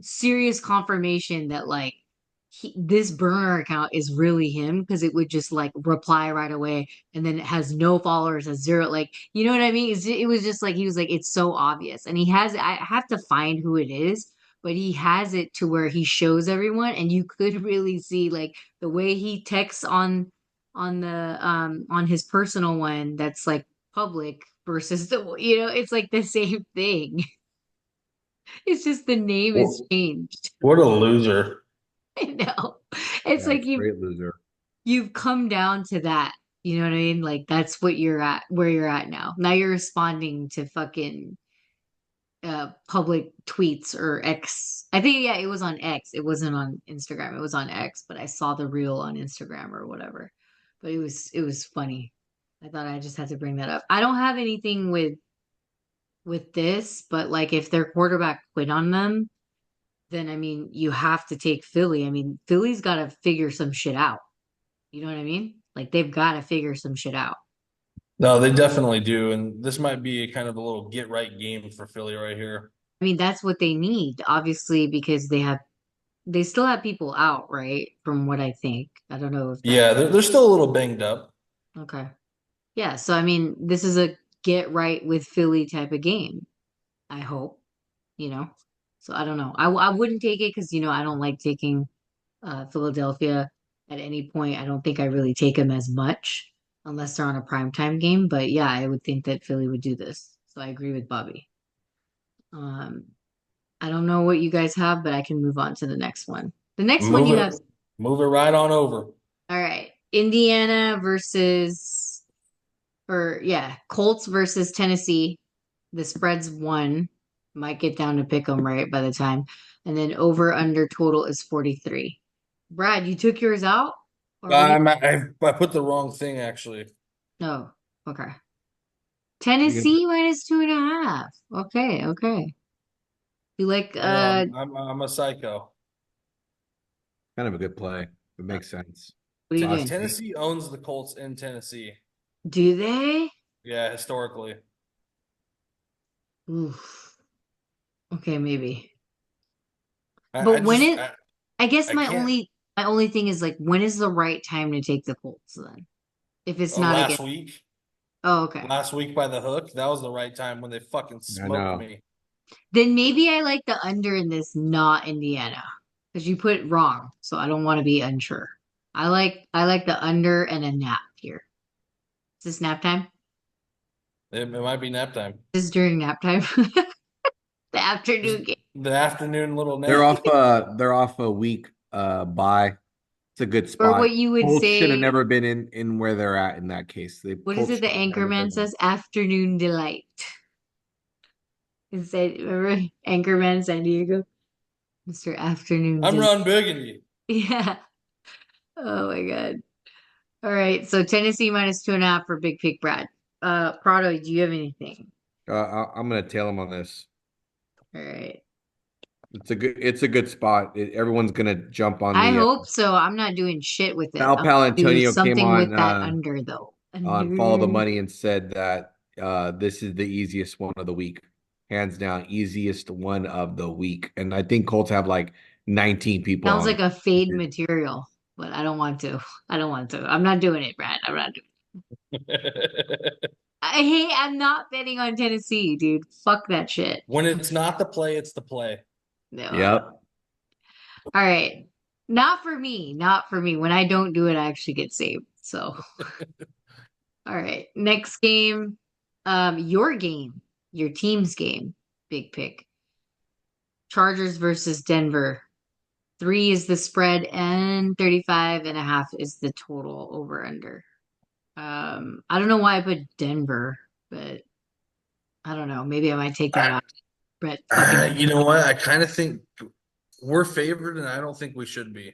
serious confirmation that like this burner account is really him because it would just like reply right away and then it has no followers, has zero, like, you know what I mean? It was just like, he was like, it's so obvious. And I have to find who it is, but he has it to where he shows everyone and you could really see like the way he texts on his personal one that's like public versus it's like the same thing. It's just the name is changed. What a loser. I know. It's Yeah, like straight loser. you've come down to that. You know what I mean? Like that's what you're at, where you're at now. Now you're responding to fucking public tweets or X. I think yeah, it was on X. It wasn't on Instagram. It was on X, but I saw the reel on Instagram or whatever. But it was funny. I thought I just had to bring that up. I don't have anything with this, but like if their quarterback quit on them, then I mean you have to take Philly. I mean, Philly's got to figure some shit out. You know what I mean? Like they've got to figure some shit out. No, they definitely do. And this might be a kind of a little get right game for Philly right here. I mean, that's what they need, obviously, because they still have people out, right? From what I think. I don't know if that Yeah, they're still a little banged up. okay. Yeah, so I mean, this is a get right with Philly type of game, I hope, you know. So I don't know. I wouldn't take it because I don't like taking Philadelphia at any point. I don't think I really take them as much unless they're on a primetime game. But yeah, I would think that Philly would do this. So I agree with Bobby. Um, I don't know what you guys have, but I can move on to the next one. The next one Move you have, it, move it right on over. all right, Indiana versus, or yeah, Colts versus Tennessee. The spread's 1. Might get down to pick 'em right by the time. And then over under total is 43. Brad, you took yours out? Or what do you? I put the wrong thing actually. No. Okay. You can, Tennessee minus 2.5. Okay, okay. You like I know I'm a psycho. kind of a good play. It makes sense. what are you doing? Tennessee owns the Colts in Tennessee. Do they? Yeah, historically. Oof. Okay, maybe. I But just I guess I my can't. only thing is like when is the right time to take the Colts then? If it's not Last again. week, Oh, okay. last week by the hook, that was the right time when they fucking I smoked know. me. Then maybe I like the under in this, not Indiana. Because you put it wrong, so I don't want to be unsure. I like the under and a nap here. Is this nap time? It might be nap time. This is during nap time. The afternoon game. The afternoon little They're nap. off a week bye. It's a good Or spot. what you would Colts should have say, never been in where they're at in that case. The what is Colts it the should have never anchorman been there. says? Afternoon delight. Instead, remember Anchorman San Diego? Mr. Afternoon I'm Delight. Ron Burgundy. Yeah. Oh my God. All right. So Tennessee minus 2.5 for Big Pick Brad. Prado, do you have anything? I'm gonna tail him on this. All right. It's a good spot. Everyone's gonna jump on I the hope so. I'm not doing shit with it. Sal I'm gonna do Palantonio came something with that under though. on Follow the Under. Money and said that this is the easiest one of the week, hands down, easiest one of the week. And I think Colts have like 19 people Sounds on. like a fade material, but I don't want to. I don't want to. I'm not doing it, Brad. I'm not doing I'm not betting on Tennessee, dude. Fuck that shit. When it's not the play, it's the play. No. Yep. All right. Not for me. Not for me. When I don't do it, I actually get saved. So, all right. Next game. Your game. Your team's game. Big pick. Chargers versus Denver. 3 is the spread and 35.5 is the total over under. I don't know why I put Denver, but I don't know. Maybe I might take that out. But You know what? I kind of think we're favored, and I don't think we should be.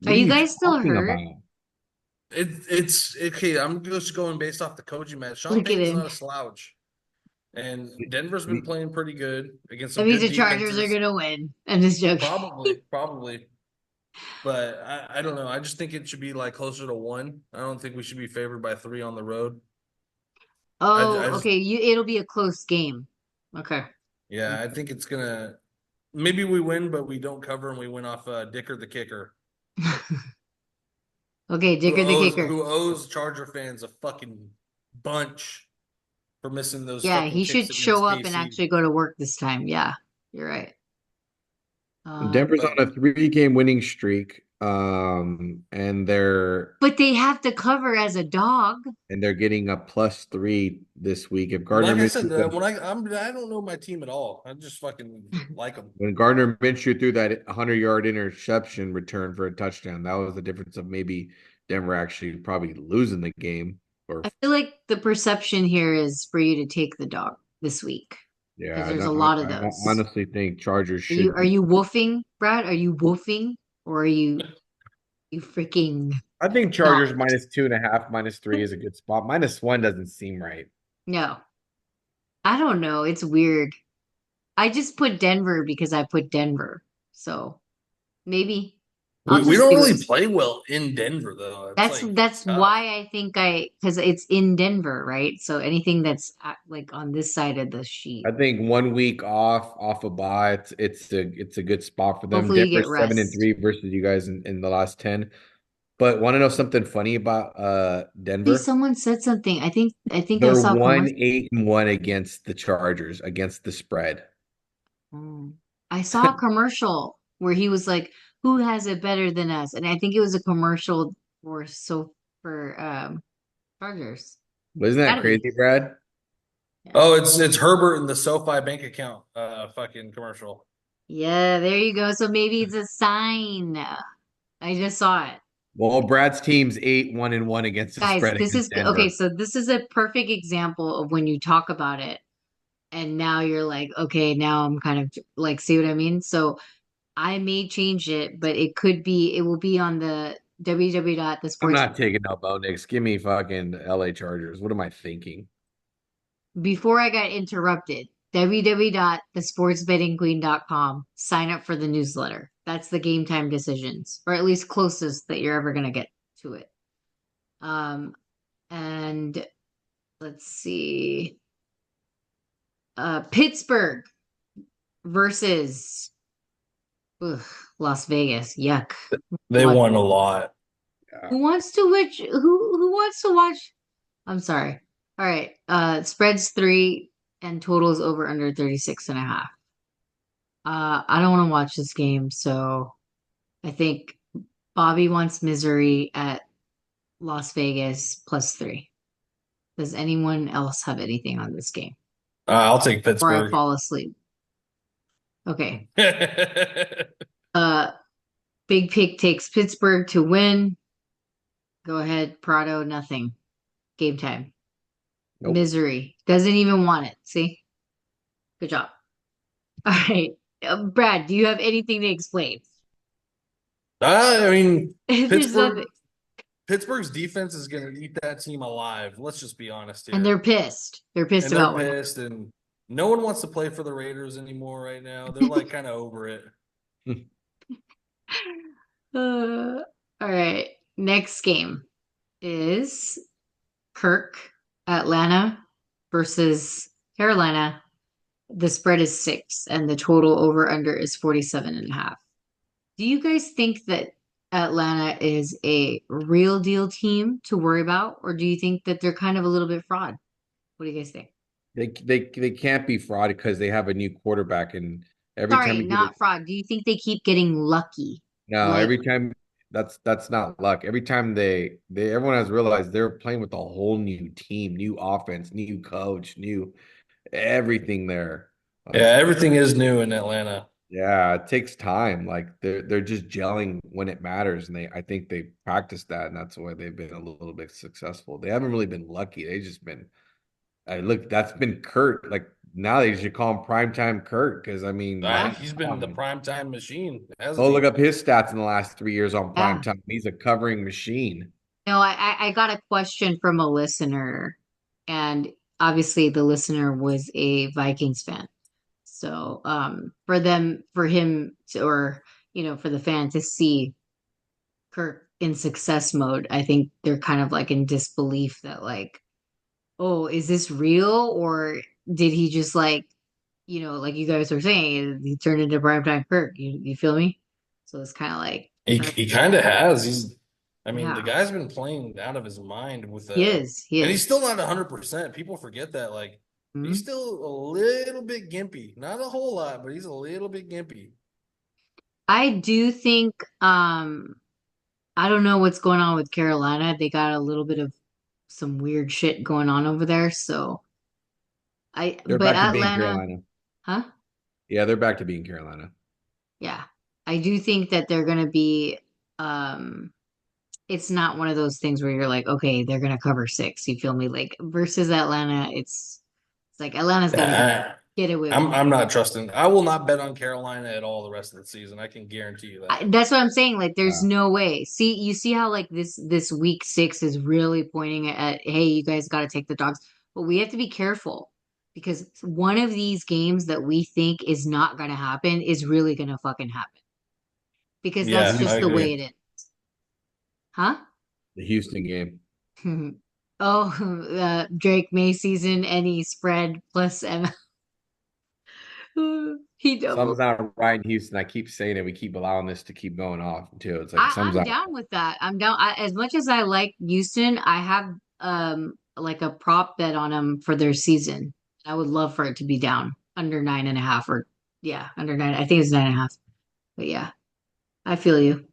are you guys still hurt? It's okay. I'm just going based off the coaching match. Sean Look at Payton's him. not a slouch, and Denver's been playing pretty good against That some means good the Chargers are defenses. gonna win. I'm just joking. Probably. But I don't know. I just think it should be like closer to 1. I don't think we should be favored by 3 on the road. Oh, okay. It'll be a close game. Okay. Yeah, I think it's gonna. Maybe we win, but we don't cover, and we win off Dicker the kicker. Okay, Dicker the kicker. Who owes Charger fans a fucking bunch for missing those. Yeah, fucking he should kicks show up against and KC. actually go to work this time. Yeah, you're right. Denver's on a 3-game winning streak. And they're But they have to cover as a dog. getting a +3 this week. If Gardner Like I said, Minshew I don't know my team at all. I just fucking like them. when Gardner Minshew threw that 100-yard interception return for a touchdown, that was the difference of maybe Denver actually probably losing the game. Or I feel like the perception here is for you to take the dog this week. yeah, Because there's a lot of those. I honestly think Chargers Are should. you woofing, Brad? Are you woofing? Or are you freaking I think Chargers -2.5, -3 is a good spot. -1 doesn't seem right. no. I don't know. It's weird. I just put Denver because I put Denver. So maybe I'll We just don't do really it. play well in Denver, though. It's That's tough. why I think because it's in Denver, right? So anything that's like on this side of the sheet, I think 1 week off a bye, it's a good spot for them. hopefully you get Denver's 7-3 versus you guys in the last 10. But want to know something funny about Denver? someone said something. I think I They're saw 1-8-1 against the Chargers against the spread. I saw a commercial where he was like, "Who has it better than us?" And I think it was a commercial for Chargers. Isn't that Gotta be. crazy, Brad? Oh, it's Herbert in the SoFi bank account fucking commercial. Yeah, there you go. So maybe it's a sign. I just saw it. Well, Brad's team's 8-1-1 against the Guys, spread this is against Denver. okay. So this is a perfect example of when you talk about it, and now you're like, okay, now I'm kind of like, see what I mean? So I may change it, but it will be on the I'm www.thesports. not taking no Bo Nix. Give me fucking LA Chargers. What am I thinking? Before I got interrupted, www.thesportsbettingqueen.com. Sign up for the newsletter. That's the game time decisions, or at least closest that you're ever gonna get to it. And let's see. Pittsburgh versus Las Vegas. Yuck. They won a lot. Who wants to watch? Who wants to watch? I'm sorry. All right. Spreads 3 and totals over under 36.5. I don't want to watch this game, so I think Bobby wants misery at Las Vegas +3. Does anyone else have anything on this game? I'll take Or I Pittsburgh. fall asleep. Okay. Big Pick takes Pittsburgh to win. Go ahead, Prado, nothing. Game time. Nope. Misery. Doesn't even want it. See? Good job. All right. Brad, do you have anything to explain? I mean, There's nothing. Pittsburgh's defense is going to eat that team alive. Let's just be honest here. And they're pissed. They're pissed And about they're what pissed, and no one wants to play for the Raiders anymore right now. They're like kind of over it. All right. Next game is Kirk, Atlanta versus Carolina. The spread is 6 and the total over under is 47.5. Do you guys think that Atlanta is a real deal team to worry about, or do you think that they're kind of a little bit fraud? What do you guys think? They can't be fraud because they have a new quarterback, and every time Sorry, you get not fraud. Do you think they keep getting lucky? no, Like, every time that's not luck. Every time they everyone has realized they're playing with a whole new team, new offense, new coach, new everything there. Yeah, Like, everything is new in Atlanta. yeah, it takes time. Like they're just gelling when it matters, and I think they practice that, and that's why they've been a little bit successful. They haven't really been lucky. They just been I look, that's been Kurt. Like now they should call him primetime Kurt because I mean, like, yeah, He's been the primetime machine, hasn't go look he? up his stats in the last 3 years on yeah. primetime. He's a covering machine. No, I got a question from a listener, and obviously the listener was a Vikings fan. So, for him to, or, for the fan to see Kirk in success mode, I think they're kind of like in disbelief that, like, oh, is this real? Or did he just like, like you guys were saying, he turned into primetime Kirk. You feel me? So it's kind of like, He kind of has. I mean, the yeah, guy's been playing out of his mind with he is. He and he's is. still not 100%. People forget that. Like, he's Mhm. still a little bit gimpy. Not a whole lot, but he's a little bit gimpy. I do think, I don't know what's going on with Carolina. They got a little bit of some weird shit going on over there. So They're but back to being Atlanta, Carolina. huh? Yeah, they're back to being Carolina. Yeah. I do think that they're gonna be, um, it's not one of those things where you're like, okay, they're gonna cover six. You feel me? Like versus Atlanta, it's like Atlanta's got to I, get away with I'm it. I'm not trusting. I will not bet on Carolina at all the rest of the season. I can guarantee you that. That's what I'm saying. Like, there's Uh, no way. See, you see how like this week six is really pointing at, hey, you guys got to take the dogs, but we have to be careful because one of these games that we think is not going to happen is really going to fucking happen because the that's Yeah, I just the Houston way agree. game. it is, huh? The Houston game. Oh, Drake May season any spread plus he Something's doubled. not right in Houston. I keep saying it. We keep allowing this to keep going off too. It's like something's I'm not down with that. I'm down. As much as I like Houston, I have like a prop bet on them for their season. I would love for it to be down under 9.5, or yeah, under nine. I think it's 9.5. But yeah, I feel you.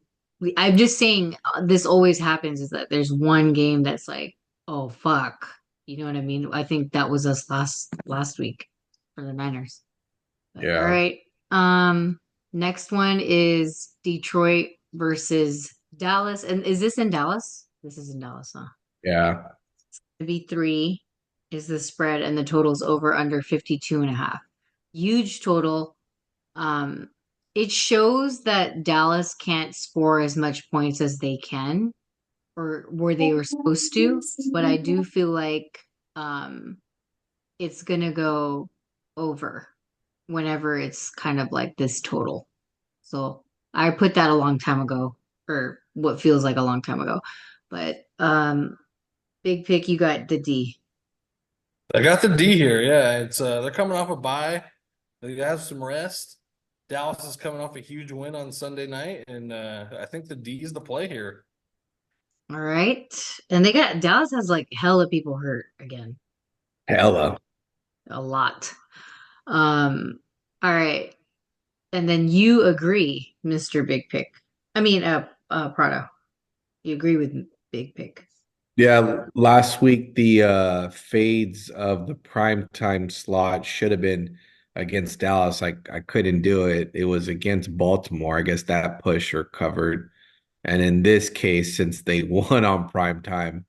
I'm just saying, this always happens is that there's one game that's like, oh fuck, you know what I mean? I think that was us last week for the Niners. But all yeah. right. Next one is Detroit versus Dallas. And is this in Dallas? This is in Dallas, huh? Yeah. Be three is the spread, and the total's over under 52.5. Huge total. Um, it shows that Dallas can't score as much points as they can or where they were supposed to, but I do feel like um it's gonna go over whenever it's kind of like this total. So I put that a long time ago, or what feels like a long time ago. But big pick, you got the D. I got the D here. Yeah, it's they're coming off a bye. They have some rest. Dallas is coming off a huge win on Sunday night, and I think the D is the play here. All right. And they got Dallas has like hella people hurt again. Hella. A lot. All right. And then you agree, Mr. Big Pick. I mean, Prado. You agree with Big Pick. Yeah, last week the fades of the primetime slot should have been against Dallas. I couldn't do it. It was against Baltimore. I guess that push or covered. And in this case, since they won on primetime,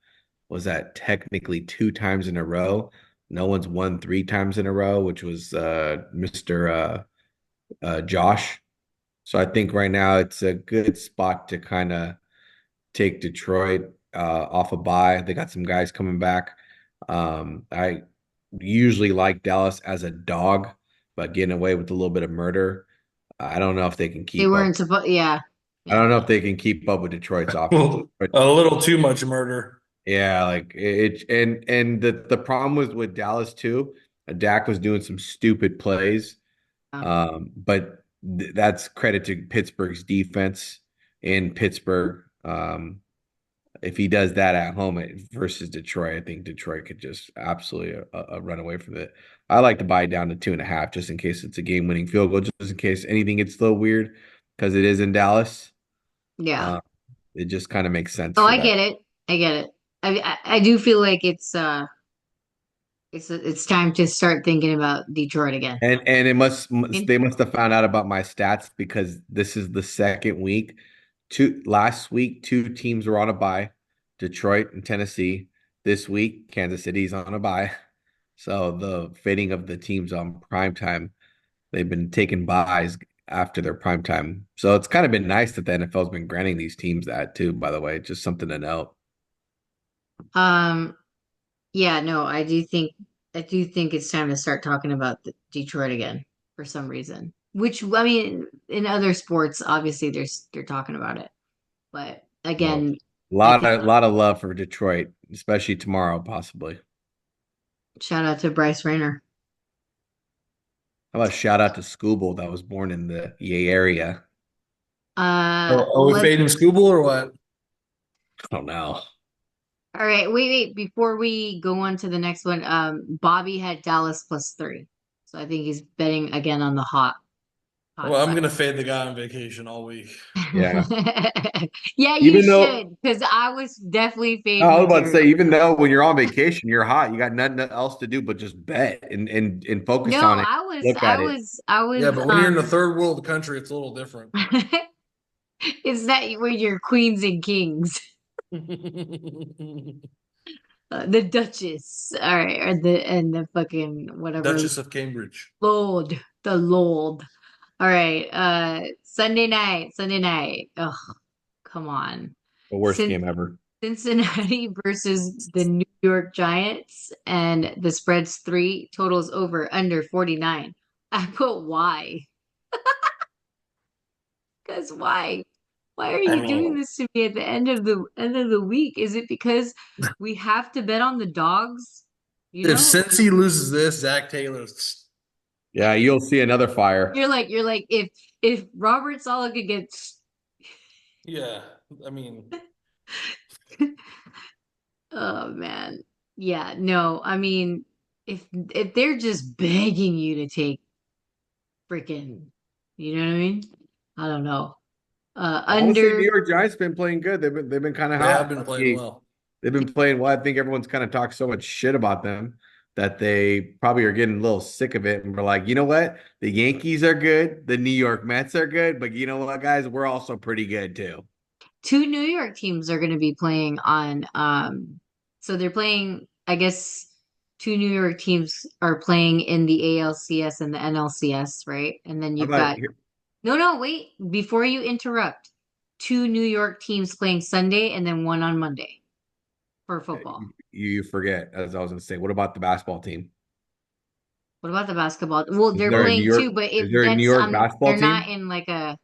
was that technically two times in a row? No one's won three times in a row, which was Mr. Josh. So I think right now it's a good spot to kind of take Detroit off a bye. They got some guys coming back. I usually like Dallas as a dog, but getting away with a little bit of murder, I don't know if they can They keep up. weren't supposed, yeah. I Yeah. don't know if they can keep up with Detroit's offense. Well, But a little too much murder. yeah, like and the problem was with Dallas too. Dak was doing some stupid plays, Yeah. but that's credit to Pittsburgh's defense in Pittsburgh. If he does that at home versus Detroit, I think Detroit could just absolutely run away from it. I like to buy it down to 2.5 just in case it's a game-winning field goal, just in case anything gets a little weird because it is in Dallas. Yeah. It just kind of makes sense Oh, for I that. get it. I get it. I do feel like it's time to start thinking about Detroit again. And And they must have found out about my stats because this is the second week. Last week, two teams were on a bye, Detroit and Tennessee. This week, Kansas City's on a bye. So the fitting of the teams on prime time, they've been taking buys after their prime time. So it's kind of been nice that the NFL's been granting these teams that too, by the way. Just something to note. um yeah, no, I do think it's time to start talking about Detroit again for some reason. Which I mean, in other sports, obviously they're talking about it. But Well, again, a I lot think of lot of love for Detroit, especially tomorrow, possibly. shout out to Bryce Rayner. How about shout out to Scooble that was born in the Yay area? Are we Let fading Scooble or what? I don't know. All right, wait. Before we go on to the next one, Bobby had Dallas +3. So I think he's betting again on the hot Well, I'm side. gonna fade the guy on vacation all week. Yeah. Yeah, you Even though should, because I was definitely I was fading about to say, Jerry. even though when you're on vacation, you're hot, you got nothing else to do but just bet and focus No, on it. I was, Look I at it. was, I Yeah, was, but when you're in a third world country, it's a little different. it's that where you're queens and kings, the Duchess, all right, or the fucking whatever, Duchess of Cambridge. Lord, the Lord. All right, Sunday night. Oh, come on. The worst Cin game ever. Cincinnati versus the New York Giants, and the spread's 3, totals over under 49. I put why? Because why? Why are I you doing mean, this to me at the end of the week? Is it because we have to bet on the dogs? You if know, Cincy loses this, Zach Taylor's. Yeah, you'll see another fire. you're like if Robert Sala could get Yeah, I mean, oh man. Yeah, no. I mean, if they're just begging you to take freaking, you know what I mean? I don't know. I would say New Under York Giants been playing good. They've been kind of they have hot. been playing well. They've been playing well. I think everyone's kind of talked so much shit about them that they probably are getting a little sick of it. And we're like, you know what? The Yankees are good. The New York Mets are good. But you know what, guys? We're also pretty good too. two New York teams are going to be playing on so they're playing, I guess two New York teams are playing in the ALCS and the NLCS, right? And then How you've about got no, wait, before you interrupt. Two New York teams playing Sunday and then one on Monday for football. you forget, as I was going to say, what about the basketball team? What about the basketball? Well, Is they're there a New playing York? too, but Is it there a New that's York basketball they're not team? in like a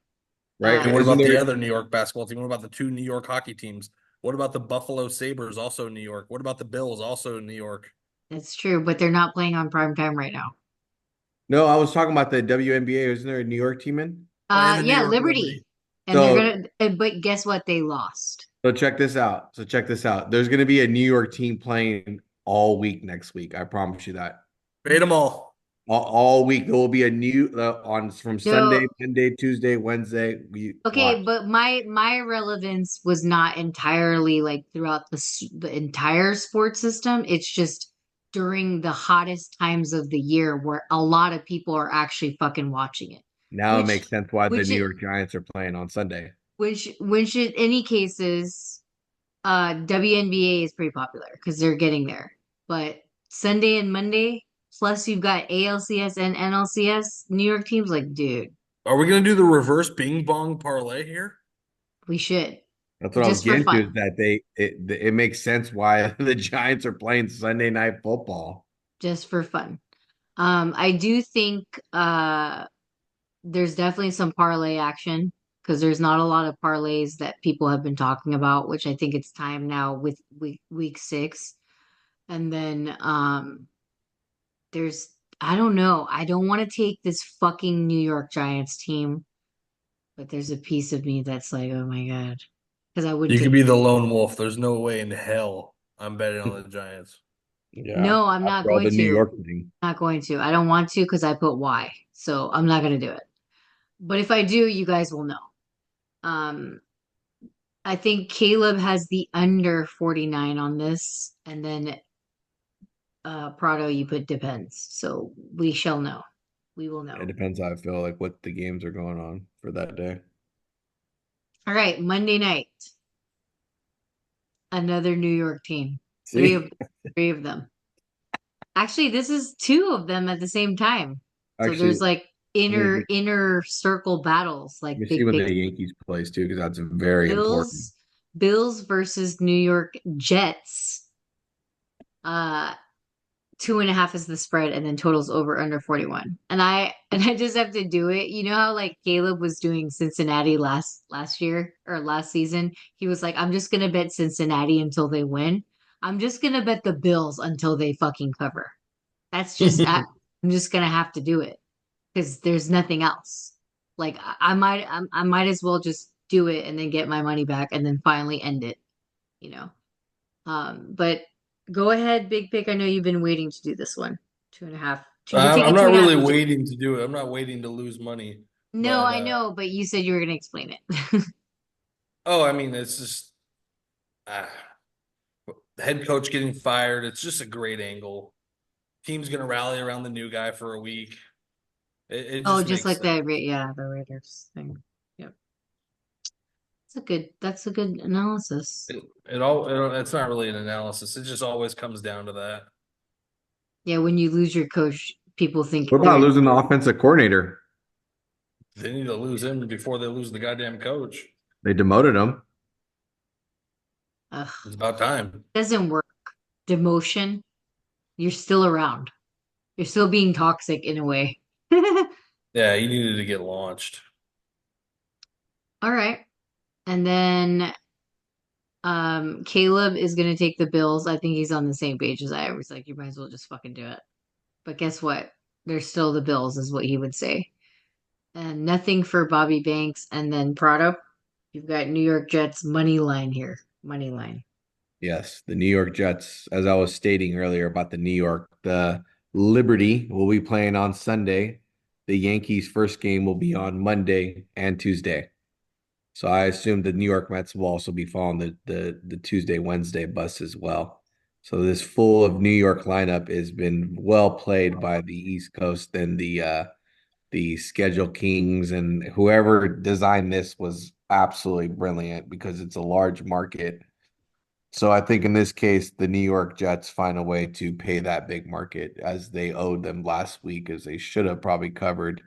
Right? And what Isn't about the there? other New York basketball team? What about the two New York hockey teams? What about the Buffalo Sabres, also New York? What about the Bills, also New York? that's true, but they're not playing on prime time right now. No, I was talking about the WNBA. Isn't there a New York team in? And the New Yeah, York Liberty. Liberty. And they're So, gonna but guess what? They lost. so check this out. So check this out. There's going to be a New York team playing all week next week. I promise you that. Fade them all. All week there will be a new on from No, Sunday, Monday, Tuesday, Wednesday. We okay, watch. but my relevance was not entirely like throughout the entire sports system. It's just during the hottest times of the year where a lot of people are actually fucking watching it. Now it Which makes sense why the which New it York Giants are playing on Sunday. which in any cases, WNBA is pretty popular because they're getting there. But Sunday and Monday, plus you've got ALCS and NLCS New York teams, like, dude, Are we going to do the reverse bing bong parlay here? we should. That's what I was Just for getting to. fun. Is that it makes sense why the Giants are playing Sunday night football. Just for fun. I do think there's definitely some parlay action because there's not a lot of parlays that people have been talking about, which I think it's time now with week 6. And then there's I don't know. I don't want to take this fucking New York Giants team, but there's a piece of me that's like, oh my God. Because I would You could take, be the lone wolf. There's no way in hell I'm betting on the Giants. Yeah. no, I'm not After all going the New to. York thing. Not going to. I don't want to because I put Y. So I'm not going to do it. But if I do, you guys will know. Um, I think Caleb has the under 49 on this, and then Prado, you put depends. So we shall know. We will It know. depends how I feel, like what the games are going on for that day. All right, Monday night, another New York team. Three of See? three of them. Actually, this is two of them at the same time. So Actually, there's like let me inner circle battles, like let me see big when big the Yankees plays too, because that's very important. Bills versus New York Jets. Uh 2.5 is the spread and then totals over under 41. And I just have to do it. You know how like Caleb was doing Cincinnati last year or last season? He was like, I'm just gonna bet Cincinnati until they win. I'm just gonna bet the Bills until they fucking cover. That's just I'm just gonna have to do it because there's nothing else. Like I might as well just do it and then get my money back and then finally end it, you know. But go ahead, big pick. I know you've been waiting to do this one. 2.5. You're I'm taking two not and a half. really waiting to do it. I'm not waiting to lose money. No, But I know, but you said you were going to explain it. I mean, it's just uh, the head coach getting fired. It's just a great angle. Team's gonna rally around the new guy for a week. It Oh, just just makes like sense. the Raiders thing. Yep. That's a good analysis. It's not really an analysis. It just always comes down to that. Yeah, when you lose your coach, people think What about they're, losing the offensive coordinator? They need to lose him before they lose the goddamn coach. They demoted him. ugh, It's about time. doesn't work. Demotion, you're still around. You're still being toxic in a way. Yeah, he needed to get launched. All right. And then Caleb is gonna take the Bills. I think he's on the same page as I was like, you might as well just fucking do it. But guess what? They're still the Bills, is what he would say. And nothing for Bobby Banks. And then Prado, you've got New York Jets money line here. Money line. Yes, the New York Jets, as I was stating earlier about the Liberty will be playing on Sunday. The Yankees' first game will be on Monday and Tuesday. So I assume the New York Mets will also be following the Tuesday, Wednesday bus as well. So this full of New York lineup has been well played by the East Coast and the schedule kings, and whoever designed this was absolutely brilliant because it's a large market. So I think in this case, the New York Jets find a way to pay that big market as they owed them last week, as they should have probably covered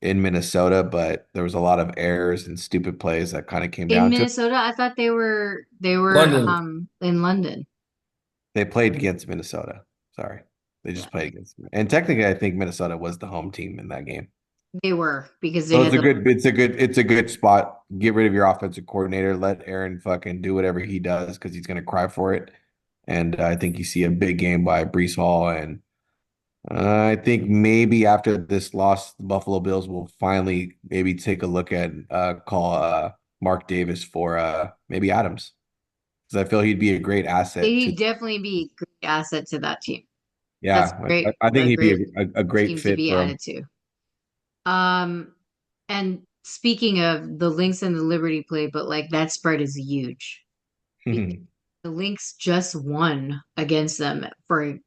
in Minnesota, but there was a lot of errors and stupid plays that kind of came In down to it. Minnesota, I thought they were London. in London. They played against Minnesota. Sorry. They Yeah, just played against, and technically I think Minnesota was the home team in that game. they were because they So had the it's a good spot. Get rid of your offensive coordinator. Let Aaron fucking do whatever he does because he's gonna cry for it. And I think you see a big game by Brees Hall, and I think maybe after this loss, the Buffalo Bills will finally maybe take a look at call Mark Davis for maybe Adams, because I feel he'd be a great asset to. he'd definitely be a great asset to that team. That's Yeah, great, I think a he'd be great a great team to fit be for added to. Um, and speaking of the Lynx and the Liberty play, but like that spread is huge because him. the Lynx just won against them for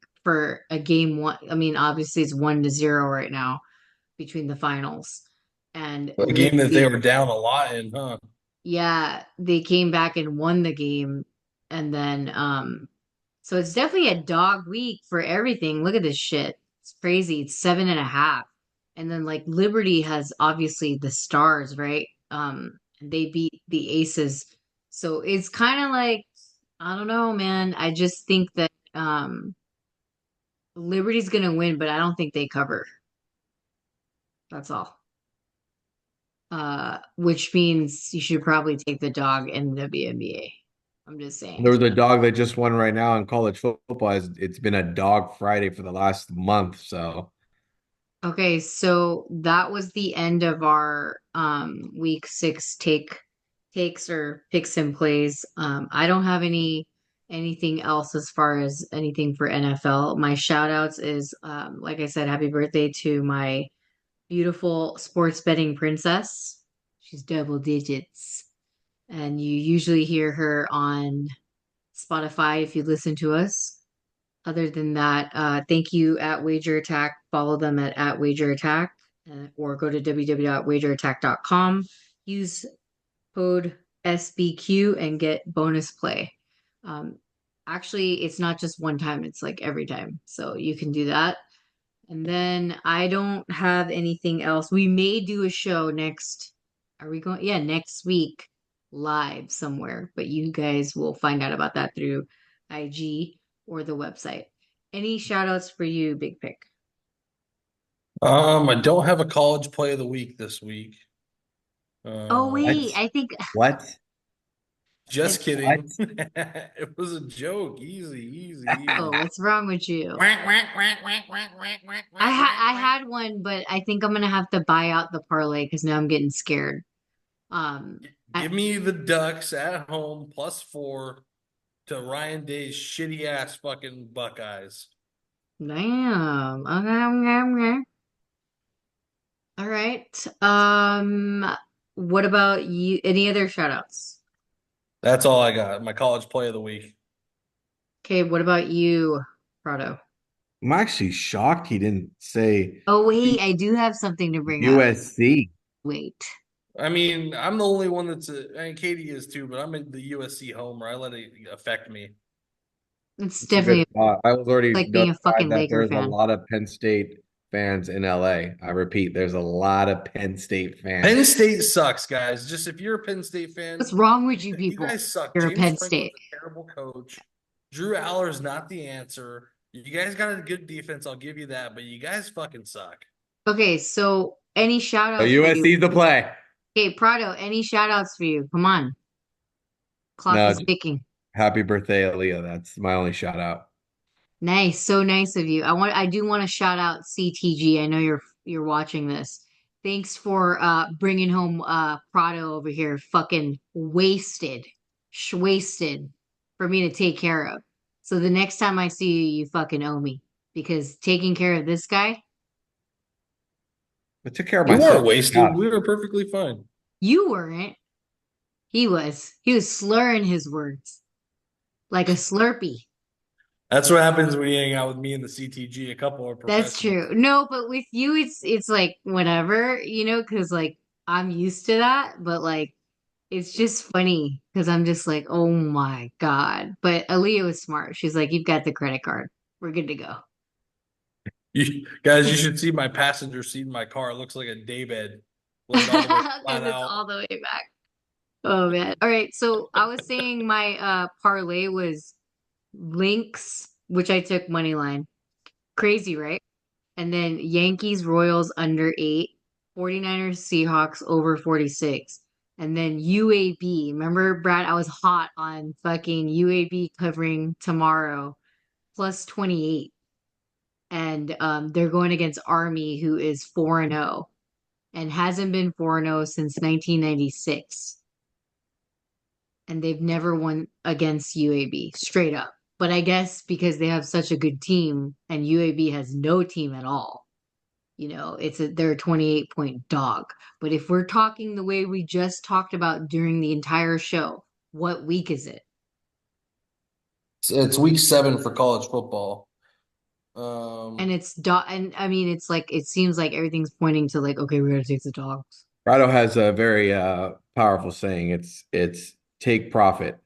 a game one. I mean, obviously it's 1-0 right now between the finals. And A game that they Liberty, were down a lot in, huh? yeah, they came back and won the game. And then so it's definitely a dog week for everything. Look at this shit. It's crazy. It's 7.5. And then like Liberty has obviously the stars, right? They beat the Aces. So it's kind of like, I don't know, man. I just think that Liberty's gonna win, but I don't think they cover. That's all. Which means you should probably take the dog in the WNBA. I'm just saying. There was a dog that just won right now in college football. It's been a dog Friday for the last month. So Okay, so that was the end of our week 6 takes or picks and plays. I don't have anything else as far as anything for NFL. My shout outs is like I said, happy birthday to my beautiful sports betting princess. She's double digits. And you usually hear her on Spotify if you listen to us. Other than that, thank you at Wager Attack. Follow them at Wager Attack or go to www.wagerattack.com. Use code SBQ and get bonus play. Um, Actually, it's not just one time, it's like every time. So you can do that. And then I don't have anything else. We may do a show next. Are we going? Yeah, next week live somewhere, but you guys will find out about that through IG or the website. Any shout outs for you, Big Pick? I don't have a college play of the week this week. Oh, What? wait, I think What? Just it's, What? kidding. It was a joke. Easy, easy, easy. oh, what's wrong with you? I had one, but I think I'm gonna have to buy out the parlay because now I'm getting scared. Um, I, Give me the Ducks at home +4 to Ryan Day's shitty ass fucking Buckeyes. damn. Okay. All right. What about you? Any other shout outs? That's all I got. My college play of the week. Okay, what about you, Prado? I'm actually shocked he didn't say Oh, wait, I do have something to bring up. USC. Wait. I mean, I'm the only one I mean, Katie is too, but I'm in the USC homer. I let it affect me. It's It's a good definitely thought. I was already like being a notified fucking that Laker there's a fan. lot of Penn State fans in LA. I repeat, there's a lot of Penn State Penn fans. State sucks, guys. Just if you're a Penn State fan, What's wrong with you you people? guys suck. You're a James Penn Franklin's State. a terrible coach. Drew Aller's not the answer. You guys got a good defense, I'll give you that, but you guys fucking suck. Okay, so any shout So outs for you? USC's the play. Okay, Prado, any shout outs for you? Come on. Clock No, is ticking. happy birthday, Aaliyah. That's my only shout out. Nice, so nice of you. I do want to shout out CTG. I know you're watching this. Thanks for bringing home Prado over here, fucking wasted for me to take care of. So the next time I see you, you fucking owe me because taking care of this guy, I took care of We myself. weren't wasted. We were perfectly fine. you weren't. He was. He was slurring his words like a Slurpee. That's what happens when you hang out with me and the CTG, a couple of That's professionals. true. No, but with you, it's like whatever, because like I'm used to that, but like it's just funny because I'm just like, oh my God. But Aaliyah was smart. She's like, you've got the credit card. We're good to go. Guys, you should see my passenger seat in my car. It looks like a daybed laid all the way flat Because it's out. all the way back. Oh man. All right. So I was saying my parlay was Lynx, which I took money line. Crazy, right? And then Yankees Royals under 8, 49ers Seahawks over 46. And then UAB. Remember, Brad, I was hot on fucking UAB covering tomorrow plus 28. And they're going against Army, who is 4-0 and hasn't been 4-0 since 1996. And they've never won against UAB, straight up. But I guess because they have such a good team and UAB has no team at all, they're a 28-point dog. But if we're talking the way we just talked about during the entire show, what week is it? It's week 7 for college football. And and I mean, it's like it seems like everything's pointing to like, okay, we gotta take the dogs. Rado has a very powerful saying. It's take profit.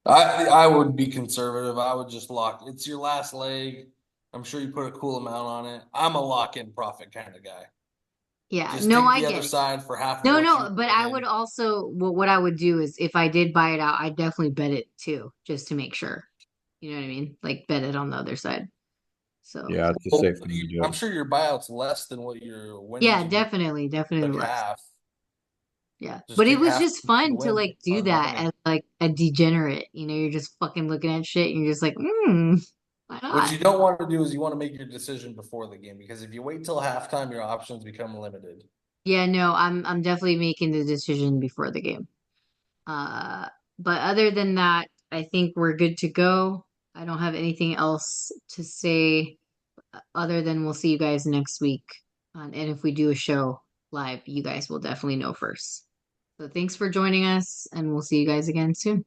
I would be conservative. I would just lock. It's your last leg. I'm sure you put a cool amount on it. I'm a lock-in profit kind of guy. Yeah, Just no, take I the get other it. side for half of No, what you no, but put I in. would also what I would do is if I did buy it out, I'd definitely bet it too, just to make sure. You know what I mean? Like bet it on the other side. So Yeah, it's a safe thing to I'm do. sure your buyout's less than what your yeah, winnings would be. definitely Took less. half. Yeah. Just But it take was half just the fun to win. like do Fun that money. as like a degenerate. You're just fucking looking at shit and you're just like, Why What not? you don't want to do is you want to make your decision before the game because if you wait till halftime, your options become limited. Yeah, no, I'm definitely making the decision before the game. Uh, but other than that, I think we're good to go. I don't have anything else to say other than we'll see you guys next week. And if we do a show live, you guys will definitely know first. So thanks for joining us, and we'll see you guys again soon.